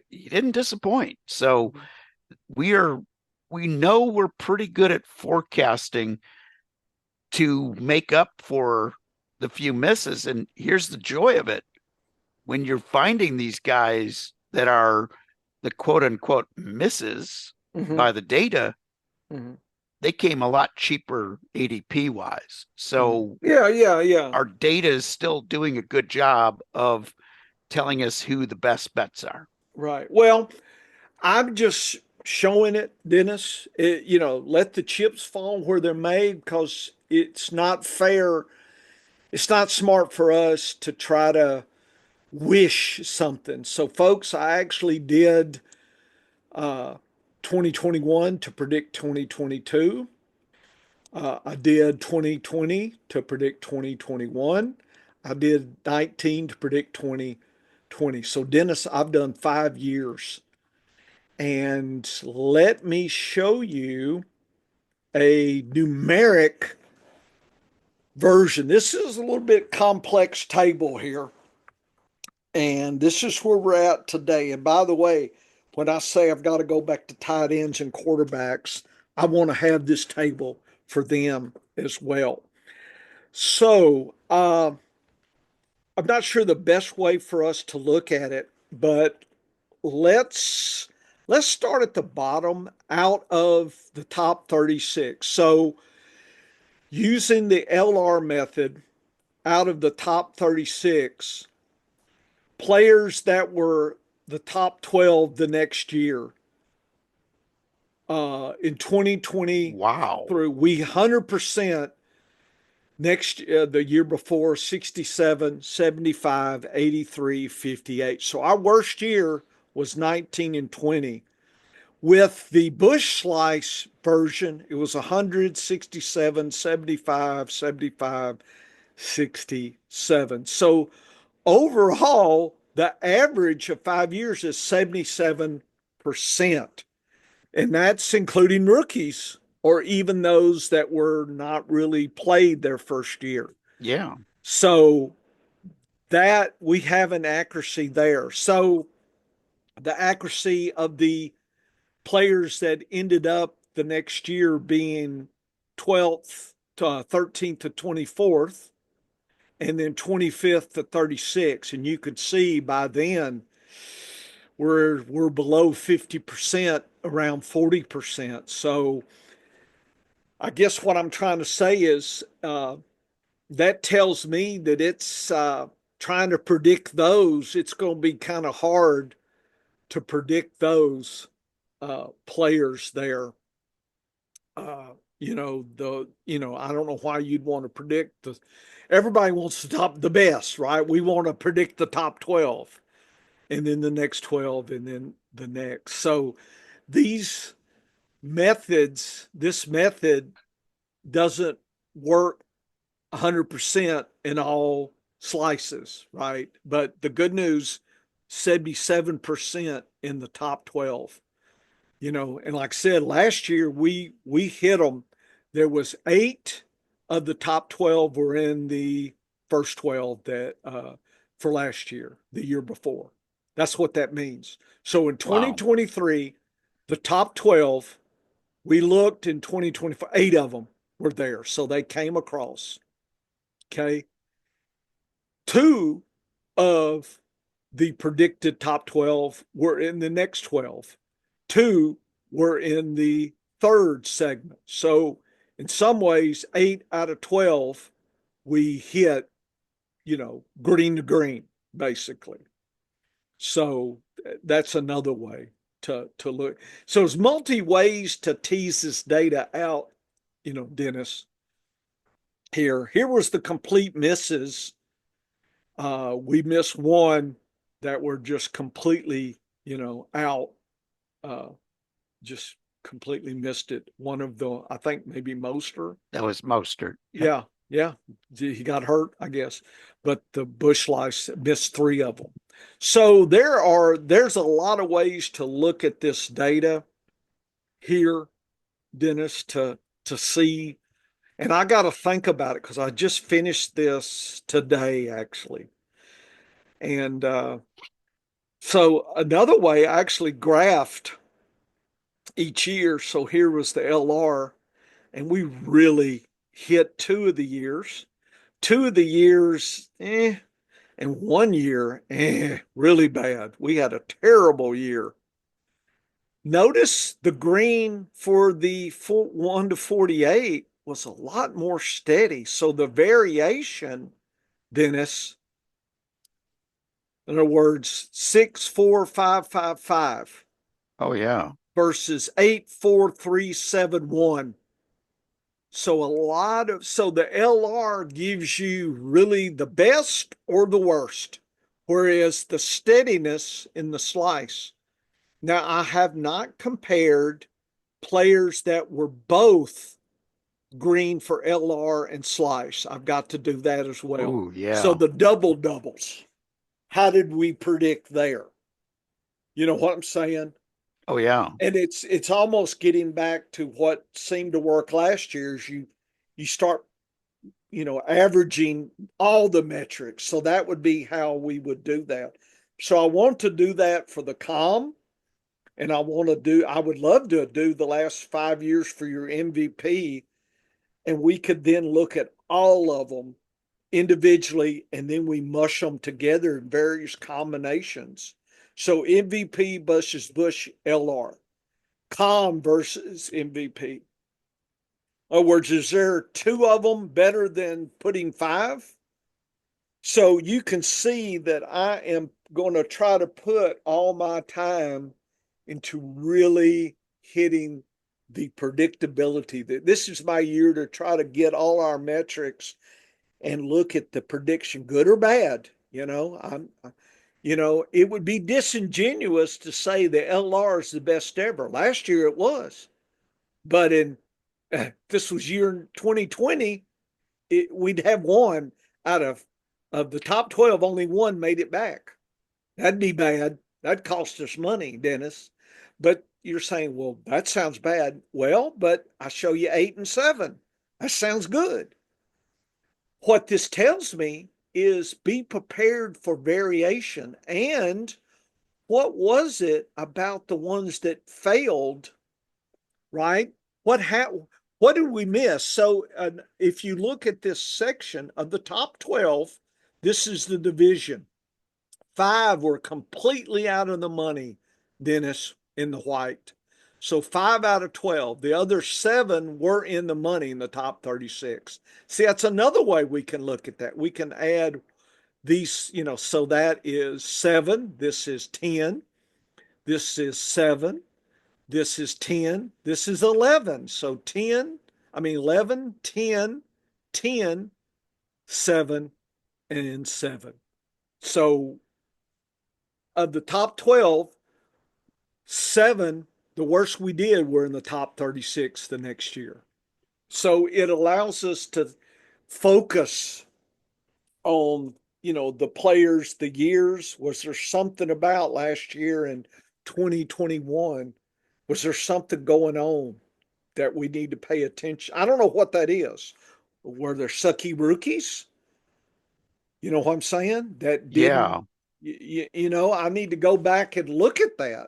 He didn't disappoint. So we are we know we're pretty good at forecasting to make up for the few misses. And here's the joy of it: when you're finding these guys that are the quote unquote misses Mm-hmm. by the data, Mm-hmm. they came a lot cheaper ADP wise. Mm-hmm. So Yeah, yeah, yeah. our data is still doing a good job of telling us who the best bets are. Right. Well, I'm just showing it, Dennis. Let the chips fall where they're made because it's not fair. It's not smart for us to try to wish something. So, folks, I actually did uh, 2021 to predict 2022. I did 2020 to predict 2021. I did 19 to predict 2020. So, Dennis, I've done 5 years. And let me show you a numeric version. This is a little bit complex table here. And this is where we're at today. And by the way, when I say I've got to go back to tight ends and quarterbacks, I want to have this table for them as well. So I'm not sure the best way for us to look at it, but let's let's start at the bottom out of the top 36. So using the LR method out of the top 36, players that were the top 12 the next year in 2020 Wow. through, we 100% next the year before 67, 75, 83, 58. So our worst year was 19 and 20. With the Bush Slice version, it was 167, 75, 75, 67. So overall, the average of 5 years is 77%. And that's including rookies or even those that were not really played their first year. Yeah. So that we have an accuracy there. So the accuracy of the players that ended up the next year being 12th to 13th to 24th and then 25th to 36th, and you could see by then we're below 50%, around 40%. So I guess what I'm trying to say is that tells me that it's trying to predict those. It's going to be kind of hard to predict those players there. I don't know why you'd want to predict the. Everybody wants the top, the best, right? We want to predict the top 12, and then the next 12, and then the next. So these this method doesn't work 100% in all slices, right? But the good news, 77% in the top 12. And like I said, last year we hit them. There was 8 of the top 12 were in the first 12 that for last year, the year before. That's what that means. So in Wow. 2023, the top 12, we looked in 2024, 8 of them were there. So they came across. Okay. 2 of the predicted top 12 were in the next 12. 2 were in the third segment. So in some ways, 8 out of 12, we hit, green to green, basically. So that's another way to look. So there's multi ways to tease this data out, Dennis. Here was the complete misses. We missed one that were just completely, out. Uh, just completely missed it. One of the, I think maybe Moster. That was Mostert. Yep. Yeah, yeah. He got hurt, I guess. But the Bush Lice missed three of them. So there's a lot of ways to look at this data here, Dennis, to see. And I got to think about it because I just finished this today, actually. And so another way, I actually graphed each year. So here was the LR, and we really hit 2 of the years. 2 of the years, and 1 year, really bad. We had a terrible year. Notice the green for the 1 to 48 was a lot more steady. So the variation, Dennis, in other words, 64555 Oh yeah. versus 84371. So the LR gives you really the best or the worst, whereas the steadiness in the slice. Now, I have not compared players that were both green for LR and slice. I've got to do that as well. Oh So yeah. the double doubles, how did we predict there? You know what I'm saying? Oh yeah. And it's almost getting back to what seemed to work last year is you start averaging all the metrics. So that would be how we would do that. So I want to do that for the com, and I would love to do the last 5 years for your MVP, and we could then look at all of them individually, and then we mush them together in various combinations. So MVP versus Bush LR, com versus MVP. In other words, is there two of them better than putting five? So you can see that I am going to try to put all my time into really hitting the predictability. That this is my year to try to get all our metrics and look at the prediction, good or bad. It would be disingenuous to say the LR is the best ever. Last year it was, but in this was year 2020, we'd have one out of the top 12, only one made it back. That'd be bad. That'd cost us money, Dennis. But you're saying, well, that sounds bad. Well, but I show you 8 and 7. That sounds good. What this tells me is be prepared for variation. And what was it about the ones that failed, right? What did we miss? So if you look at this section of the top 12, this is the division. 5 were completely out of the money, Dennis, in the white. So 5 out of 12. The other 7 were in the money in the top 36. See, that's another way we can look at that. We can add these, so that is 7. This is 10. This is 7. This is 10. This is 11. So 11, 10, 10, 7, and 7. So of the top 12, 7, the worst we did were in the top 36 the next year. So it allows us to focus on, the players, the years. Was there something about last year in 2021? Was there something going on that we need to pay attention? I don't know what that is. Were there sucky rookies? You know what I'm saying? That didn't, Yeah. I need to go back and look at that.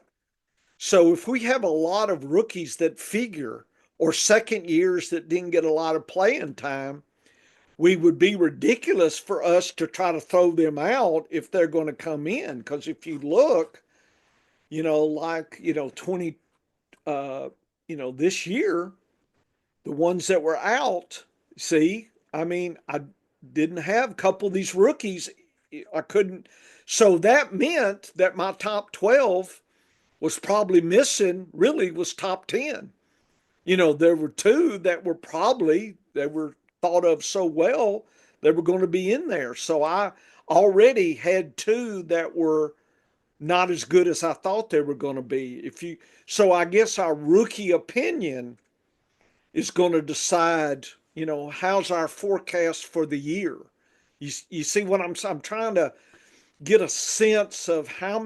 So if we have a lot of rookies that figure or second years that didn't get a lot of playing time, we would be ridiculous for us to try to throw them out if they're going to come in. Because if you look, 20, this year, the ones that were out, see, I didn't have a couple of these rookies I couldn't. So that meant that my top 12 was probably missing, really was top 10. There were two that were probably, they were thought of so well, they were going to be in there. So I already had two that were not as good as I thought they were going to be. So I guess our rookie opinion is going to decide, how's our forecast for the year. You see what I'm trying to get a sense of how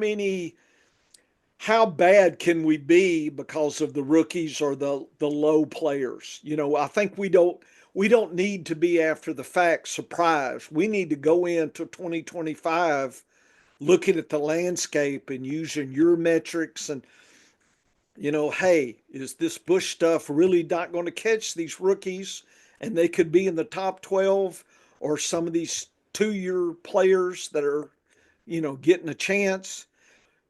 bad can we be because of the rookies or the low players. I think we don't need to be after the fact surprised. We need to go into 2025 looking at the landscape and using your metrics and hey, is this Bush stuff really not going to catch these rookies and they could be in the top 12, or some of these 2-year players that are, getting a chance?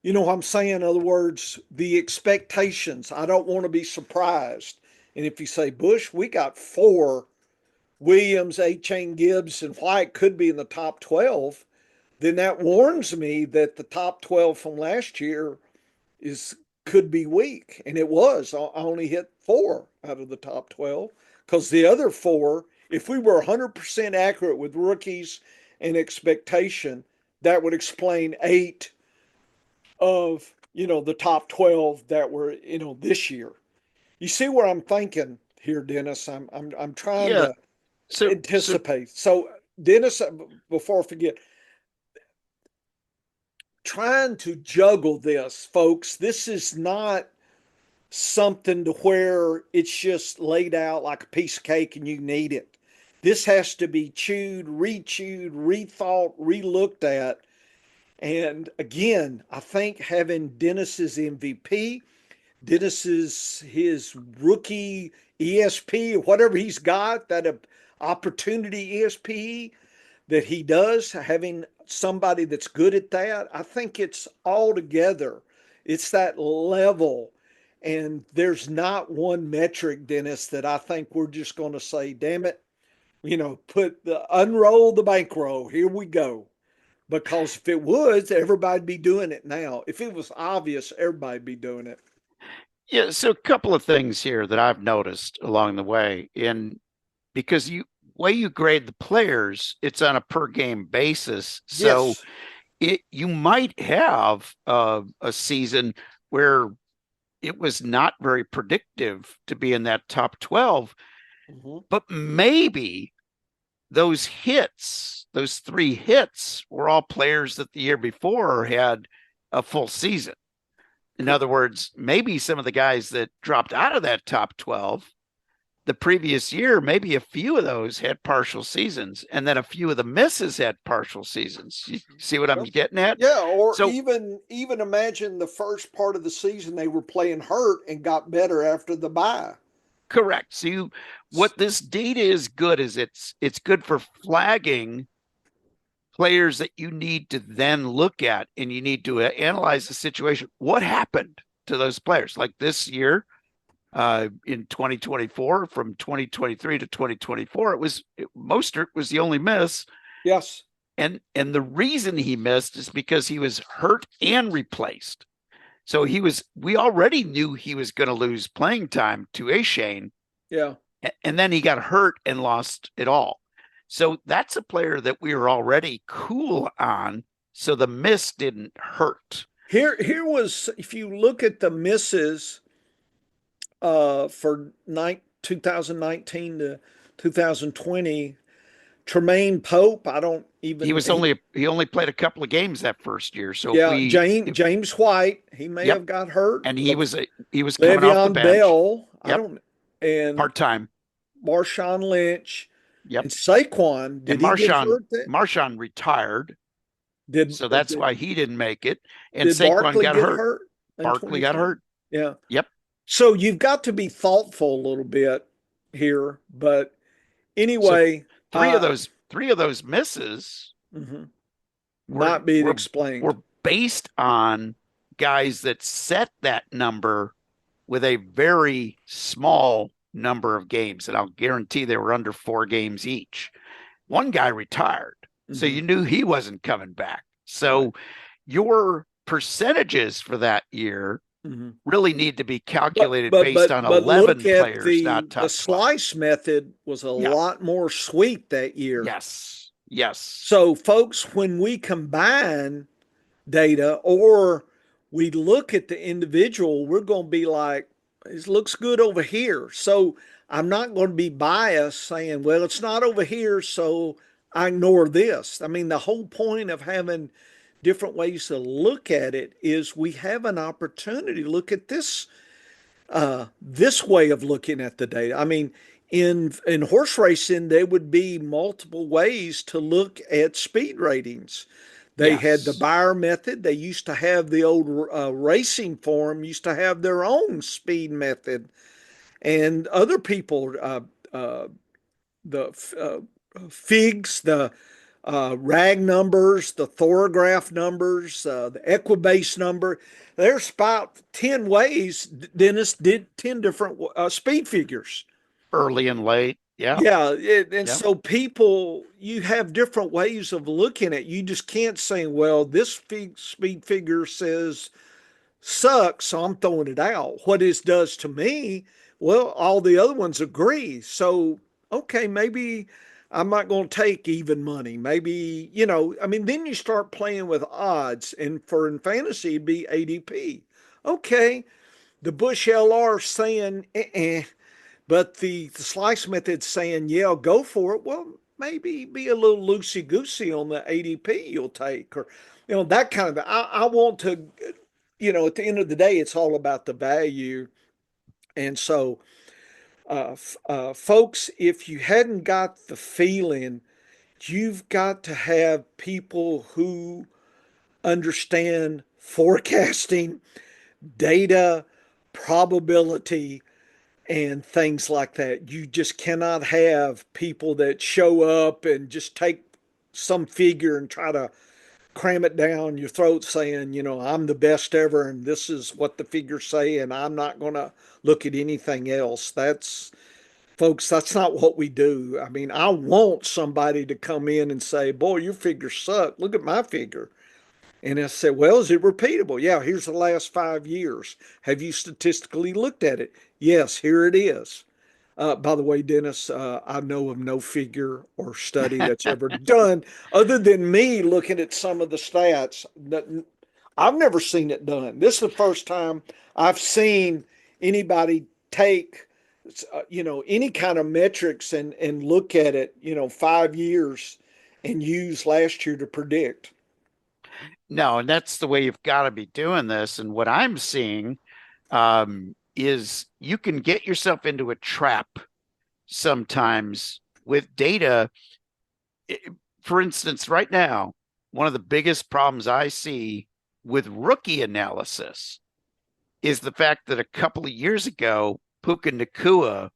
You know what I'm saying? In other words, the expectations. I don't want to be surprised. And if you say, Bush, we got four, Williams, A-Chain, Gibbs, and White could be in the top 12, then that warns me that the top 12 from last year is could be weak. And it was. I only hit four out of the top 12, because the other four, if we were 100% accurate with rookies and expectation, that would explain eight of the top 12 that were this year. You see where I'm thinking here, Dennis? I'm trying Yeah. to So anticipate. So Dennis, before I forget, trying to juggle this, folks. This is not something to where it's just laid out like a piece of cake and you can eat it. This has to be chewed, rechewed, rethought, relooked at. And again, I think having Dennis's MVP, Dennis's his rookie ESP, whatever he's got, that opportunity ESP that he does, having somebody that's good at that, I think it's all together. It's that level. And there's not one metric, Dennis, that I think we're just going to say, damn it, unroll the bankroll. Here we go. Because if it was, everybody'd be doing it now. If it was obvious, everybody'd be doing it. yeah, so a couple of things here that I've noticed along the way, and because you way you grade the players, it's on a per game basis. So Yes. you might have a season where it was not very predictive to be in that top 12, Mm-hmm. but maybe those three hits were all players that the year before had a full season. In other words, maybe some of the guys that dropped out of that top 12 the previous year, maybe a few of those had partial seasons, and then a few of the misses had partial seasons. You see what I'm Yep. getting at? Yeah, or So, even imagine the first part of the season they were playing hurt and got better after the bye. correct. What this data is good is it's good for flagging players that you need to then look at, and you need to analyze the situation. What happened to those players? Like this year, in 2024, from 2023 to 2024, Mostert was the only miss, Yes. and the reason he missed is because he was hurt and replaced. So we already knew he was going to lose playing time to A-Shane, Yeah. and then he got hurt and lost it all. So that's a player that we were already cool on. So the miss didn't hurt. Here was, if you look at the misses for 2019 to 2020, Tremaine Pope, I don't even He only played a couple of games that first year. So yeah, James White, he may yep, have got hurt. and he was coming off the Le'Veon bench. Bell, I Yep, don't, and part time. Marshawn Lynch Yep, and Saquon. and Did he get hurt? Marshawn retired, Did so that's did why he didn't make it. And did Saquon Barkley got get hurt. hurt in Barkley got 2020? hurt. Yeah. Yep. So you've got to be thoughtful a little bit here, but So anyway, three of those misses mhm, were not being were explained. were based on guys that set that number with a very small number of games, and I'll guarantee they were under 4 games each. One guy retired. So Hmm. you knew he wasn't coming back. So your percentages for that year Hmm. really need to be But calculated but based but on but look 11 at players, the not the top 12. slice method was a Yeah. lot more sweet that year. Yes. Yes. So folks, when we combine data or we look at the individual, we're going to be like, it looks good over here. So I'm not going to be biased saying, well, it's not over here, so I ignore this. I mean, the whole point of having different ways to look at it is we have an opportunity to look at this way of looking at the data. I mean, in horse racing, there would be multiple ways to look at speed ratings. They had the Yes. Bayer method. They used to have the old racing form used to have their own speed method, and other people, uh, the figs, the rag numbers, the thorograph numbers, the equibase number. There's about 10 ways Dennis did 10 different speed figures. Early and late. Yeah. Yeah, and Yeah. so people, you have different ways of looking at it. You just can't say, well, this speed figure says sucks, so I'm throwing it out. What it does to me, well, all the other ones agree. So, okay, maybe I'm not going to take even money. Maybe, I mean, then you start playing with odds. And for in fantasy, it'd be ADP. Okay, the Bush LR saying, but the slice method saying, yeah, go for it. Well, maybe be a little loosey goosey on the ADP you'll take, or that kind of. I want to, at the end of the day, it's all about the value. And so, folks, if you hadn't got the feeling, you've got to have people who understand forecasting, data, probability, and things like that. You just cannot have people that show up and just take some figure and try to cram it down your throat saying, I'm the best ever and this is what the figures say and I'm not going to look at anything else. Folks, that's not what we do. I mean, I want somebody to come in and say, boy, your figures suck. Look at my figure. And I said, well, is it repeatable? Yeah, here's the last 5 years. Have you statistically looked at it? Yes, here it is. By the way, Dennis, I know of no figure or study that's ever done other than me looking at some of the stats. I've never seen it done. This is the first time I've seen anybody take, any kind of metrics and look at it, 5 years and use last year to predict. No, and that's the way you've got to be doing this. And what I'm seeing is you can get yourself into a trap sometimes with data. For instance, right now, one of the biggest problems I see with rookie analysis is the fact that a couple of years ago, Puka Nakua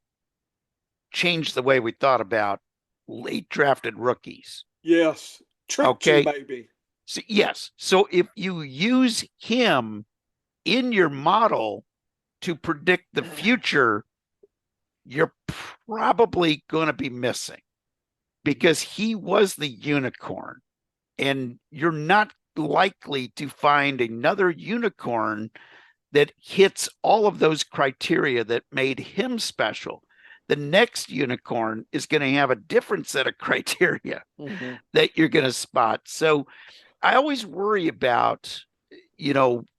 changed the way we thought about late drafted rookies. Yes, tricked you, Okay. baby. So, yes. So if you use him in your model to predict the future, you're probably going to be missing because he was the unicorn and you're not likely to find another unicorn that hits all of those criteria that made him special. The next unicorn is going to have a different set of criteria Mm-hmm. that you're going to spot. So I always worry about,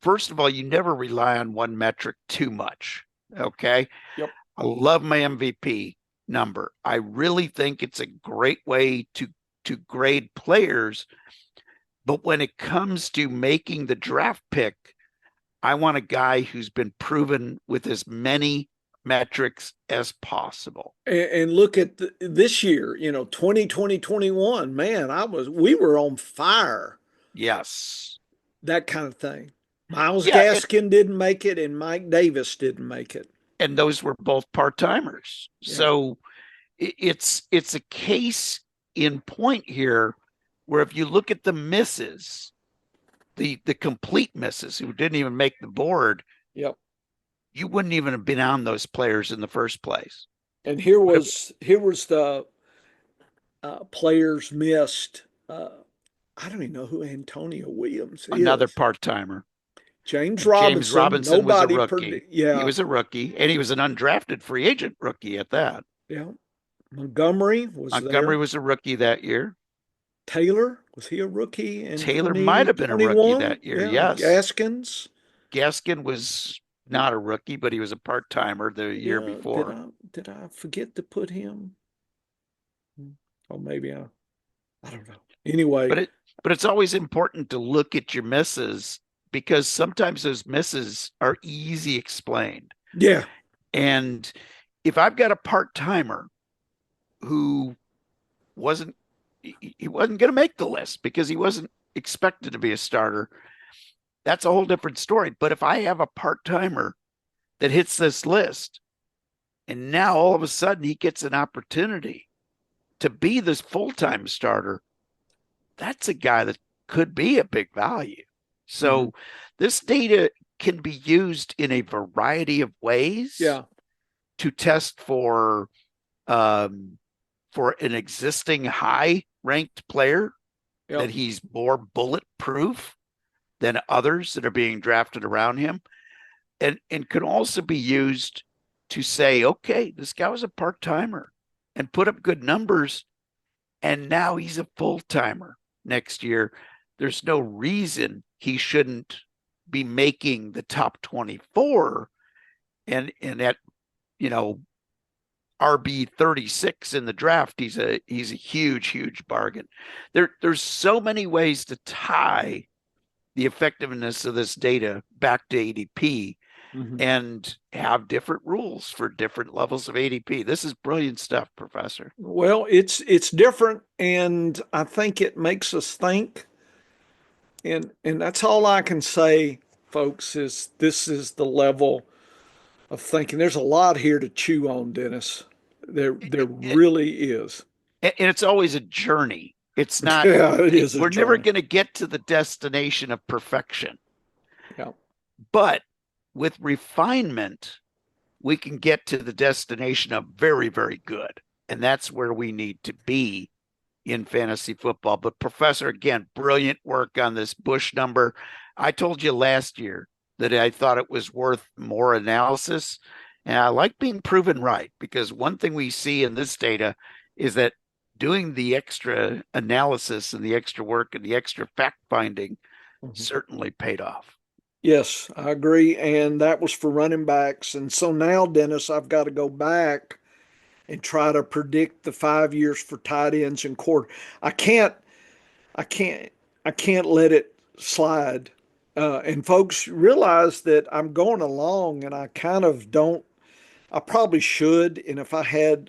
first of all, you never rely on one metric too much. Okay. Yep. I love my MVP number. I really think it's a great way to grade players. But when it comes to making the draft pick, I want a guy who's been proven with as many metrics as possible. And look at this year, 2020, 21. Man, we were on fire, Yes. that kind of thing. Miles Yeah, Gaskin didn't make it, and Mike Davis didn't make it. and those were both part-timers. Yeah. So it's a case in point here where if you look at the misses, the complete misses who didn't even make the board, Yep. you wouldn't even have been on those players in the first place. And here was the players missed Uh, I don't even know who Antonio Williams Another is. part-timer. James And James Robinson, Robinson was a nobody rookie. He yeah, was a rookie, and he was an undrafted free agent rookie at that. yeah. Montgomery was Montgomery there. was a rookie that year. Taylor, was he a rookie in Taylor might have been a rookie 2021? that year. Yeah, Yes. Gaskins. Gaskin was not a rookie, but he was a part-timer the year Yeah, did before. I forget to put him? Or maybe I don't know. Anyway, But it's always important to look at your misses because sometimes those misses are easy explained. yeah, And if I've got a part-timer who wasn't he wasn't going to make the list because he wasn't expected to be a starter, that's a whole different story. But if I have a part-timer that hits this list and now all of a sudden he gets an opportunity to be this full-time starter, that's a guy that could be a big value. So mhm, this data can be used in a variety of ways yeah, to test um, for an existing high ranked player yeah, that he's more bulletproof than others that are being drafted around him, and could also be used to say, okay, this guy was a part timer and put up good numbers, and now he's a full timer next year. There's no reason he shouldn't be making the top 24 and at you know RB 36 in the draft. He's a huge bargain. There's so many ways to tie the effectiveness of this data back to ADP mhm. and have different rules for different levels of ADP. This is brilliant stuff, Professor. Well, it's different, and I think it makes us think, and that's all I can say, folks, is this is the level of thinking. There's a lot here to chew on, Dennis. There really is. And it's always a journey. It's not, Yeah, it is a we're never journey. going to get to the destination of perfection, Yeah. but with refinement, we can get to the destination of very good. And that's where we need to be in fantasy football. But, Professor, again, brilliant work on this Bush number. I told you last year that I thought it was worth more analysis. And I like being proven right because one thing we see in this data is that doing the extra analysis and the extra work and the extra fact finding Mhm. certainly paid off. Yes, I agree. And that was for running backs. And so now, Dennis, I've got to go back and try to predict the 5 years for tight ends and quarter. I can't, I can't, I can't let it slide. And folks realize that I'm going along and I kind of don't, I probably should. And if I had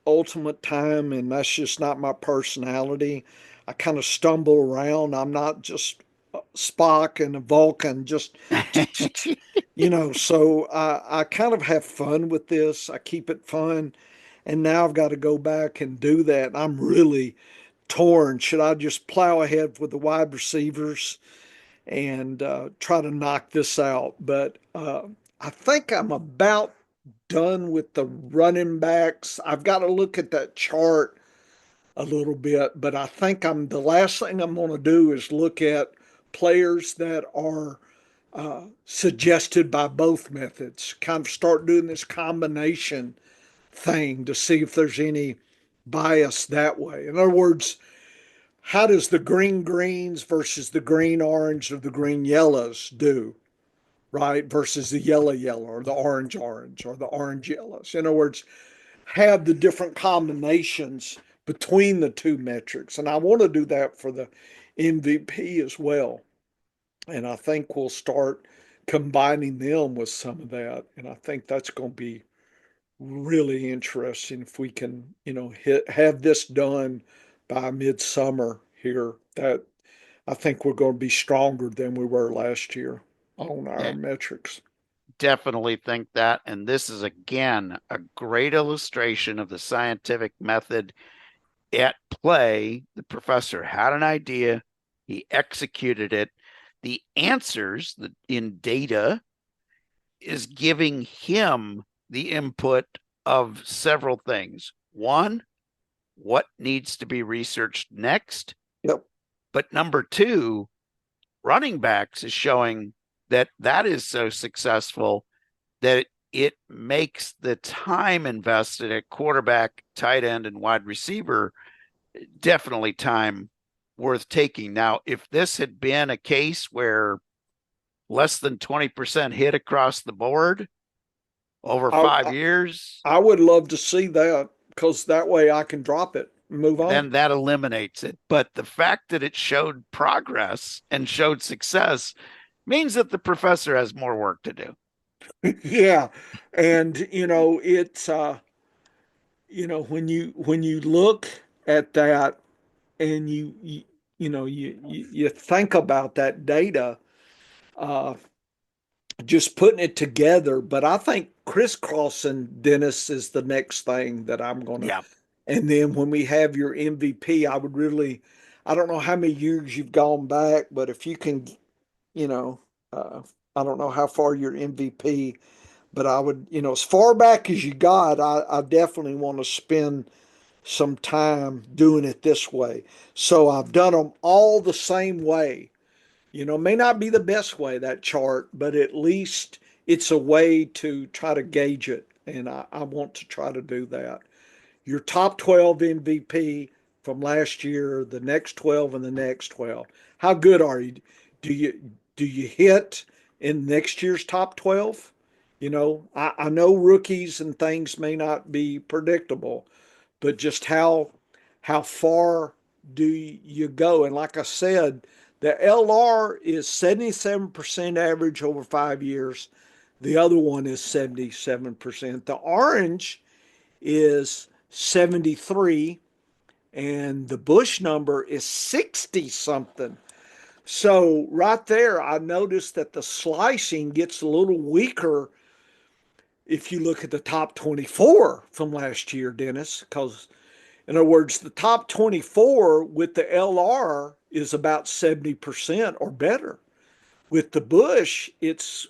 ultimate time, and that's just not my personality, I kind of stumble around. I'm not just Spock and a Vulcan, just, so I kind of have fun with this. I keep it fun. And now I've got to go back and do that. I'm really torn. Should I just plow ahead with the wide receivers and try to knock this out? But I think I'm about done with the running backs. I've got to look at that chart a little bit, but I think the last thing I'm going to do is look at players that are suggested by both methods. Kind of start doing this combination thing to see if there's any bias that way. In other words, how does the green greens versus the green orange or the green yellows do, right? Versus the yellow yellow or the orange orange or the orange yellows. In other words, have the different combinations between the two metrics. And I want to do that for the MVP as well. And I think we'll start combining them with some of that. And I think that's going to be really interesting if we can, have this done by midsummer here. That I think we're going to be stronger than we were last year on our Yeah, metrics. definitely think that. And this is, again, a great illustration of the scientific method at play. The professor had an idea, he executed it. The answers in data is giving him the input of several things. One, what needs to be researched next? Yep. But number two, running backs is showing that that is so successful that it makes the time invested at quarterback, tight end, and wide receiver definitely time worth taking. Now, if this had been a case where less than 20% hit across the board over I, 5 years, I would love to see that because that way I can drop it and move on. then that eliminates it. But the fact that it showed progress and showed success means that the professor has more work to do. Yeah. And it's when you look at that and you think about that data, uh just putting it together. But I think crisscrossing Dennis is the next thing that I'm gonna. Yeah. And then when we have your MVP, I would really, I don't know how many years you've gone back, but if you can, you know, uh, I don't know how far your MVP, but I would, as far back as you got, I definitely want to spend some time doing it this way. So I've done them all the same way. May not be the best way, that chart, but at least it's a way to try to gauge it. And I want to try to do that. Your top 12 MVP from last year, the next 12 and the next 12. How good are you? Do you hit in next year's top 12? I know rookies and things may not be predictable, but just how far do you go? And like I said, the LR is 77% average over 5 years. The other one is 77%. The orange is 73 and the Bush number is 60 something. So right there, I noticed that the slicing gets a little weaker if you look at the top 24 from last year, Dennis, because in other words, the top 24 with the LR is about 70% or better. With the Bush, it's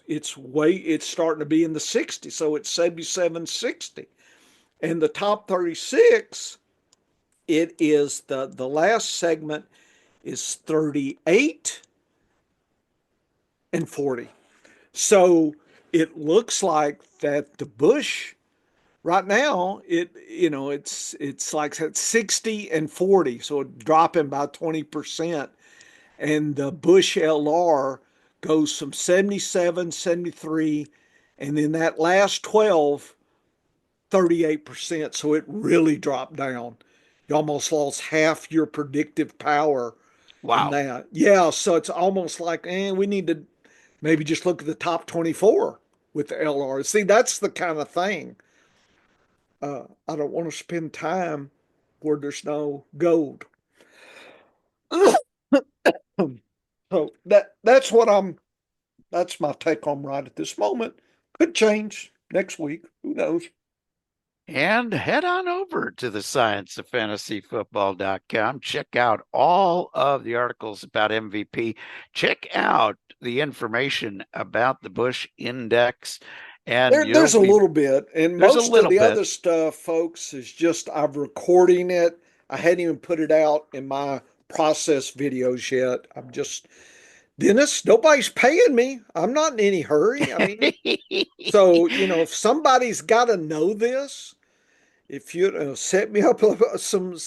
starting to be in the 60s, so it's 77, 60. And the top 36, it is the last segment is 38 and 40. So it looks like that the Bush right now it's like at 60 and 40, so dropping by 20%. And the Bush LR goes from 77, 73, and then that last 12, 38%. So it really dropped down. You almost lost half your predictive power in Wow. that. Yeah, so it's almost like, we need to maybe just look at the top 24 with the LR. See, that's the kind of thing. I don't want to spend time where there's no gold. So that's my take home right at this moment. Could change next week. Who knows? And head on over to the scienceoffantasyfootball.com. Check out all of the articles about MVP. Check out the information about the Bush Index. And There's a little bit, and there's a most of little the bit. other stuff, folks, is just I'm recording it. I hadn't even put it out in my process videos yet. I'm just Dennis. Nobody's paying me. I'm not in any hurry. I mean, so if somebody's got to know this, if you set me up some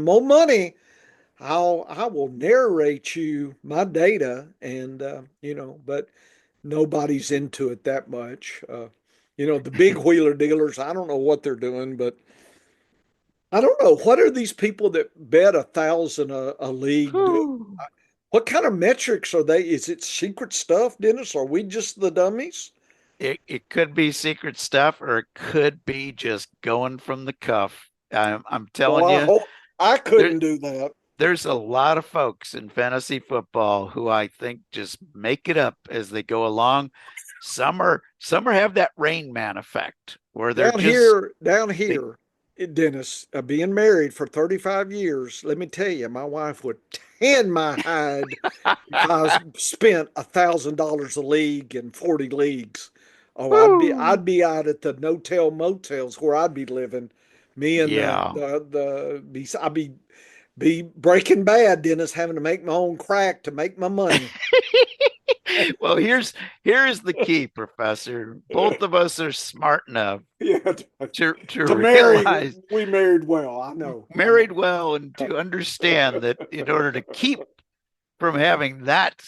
more money, I will narrate you my data, and but nobody's into it that much. The big wheeler dealers, I don't know what they're doing, but I don't know what are these people that bet 1,000 a league do. What kind of metrics are they? Is it secret stuff, Dennis? Are we just the dummies? It could be secret stuff or it could be just going from the cuff. I'm Well, telling I you, hope I there, couldn't do that. there's a lot of folks in fantasy football who I think just make it up as they go along. Some are have that Rain Man effect where they're just Down they here, Dennis, being married for 35 years, let me tell you, my wife would tan my hide if I spent $1,000 a league in 40 leagues. Oh, woo. I'd be out at the no-tell motels where I'd be living. Me and Yeah. I'd be be Breaking Bad, Dennis, having to make my own crack to make my money. Well, here's the key, Professor. Both of us are smart enough Yeah, to to marry, realize, we married well. I married know. well, and to understand that in order to keep from having that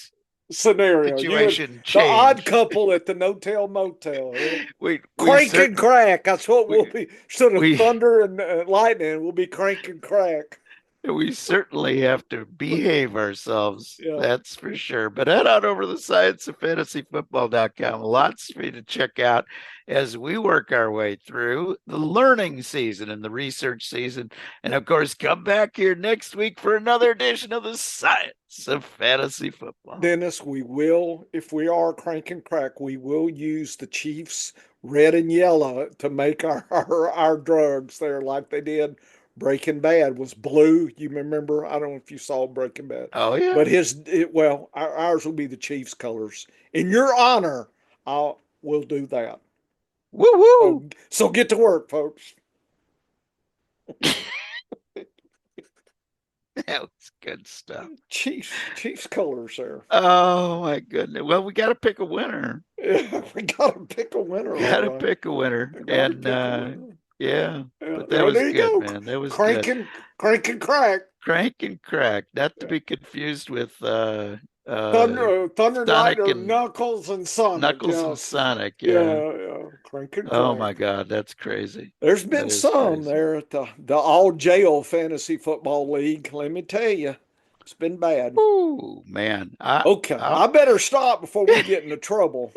Scenario. You and situation the odd change, couple at the no-tell motel. Yeah. we Crank and certain crack. That's what we'll we be. Instead of we thunder and lightning, we'll be crank and crack. we certainly have to behave ourselves. Yeah. That's for sure. But head on over to the scienceoffantasyfootball.com. Lots for you to check out as we work our way through the learning season and the research season. And of course, come back here next week for another edition of the Science of Fantasy Football. Dennis, we will, if we are crank and crack, we will use the Chiefs red and yellow to make our drugs there like they did. Breaking Bad was blue. You remember? I don't know if you saw Breaking Bad, Oh, yeah. but ours will be the Chiefs colors. In your honor, we'll do that. Woo woo. So get to work, folks. That was good stuff. Chiefs colors there. Oh, my goodness. Well, we got to pick a winner. Yeah, we gotta pick a winner, Got to all right. pick a winner. We gotta And pick a winner. yeah, Yeah, but that was there you good, go. man. That was Crank good. and crank and crack. Crank and Crack, not to Yeah. be confused with Thunder and Sonic Lightner, and Knuckles and Sonic. Knuckles and Yes. Sonic. Yeah. Yeah. Crank and Oh my crack. God, that's crazy. There's That been is some crazy. there at the all jail fantasy football league. Let me tell you, it's been bad. Ooh, man. Okay, I better stop before we get into trouble.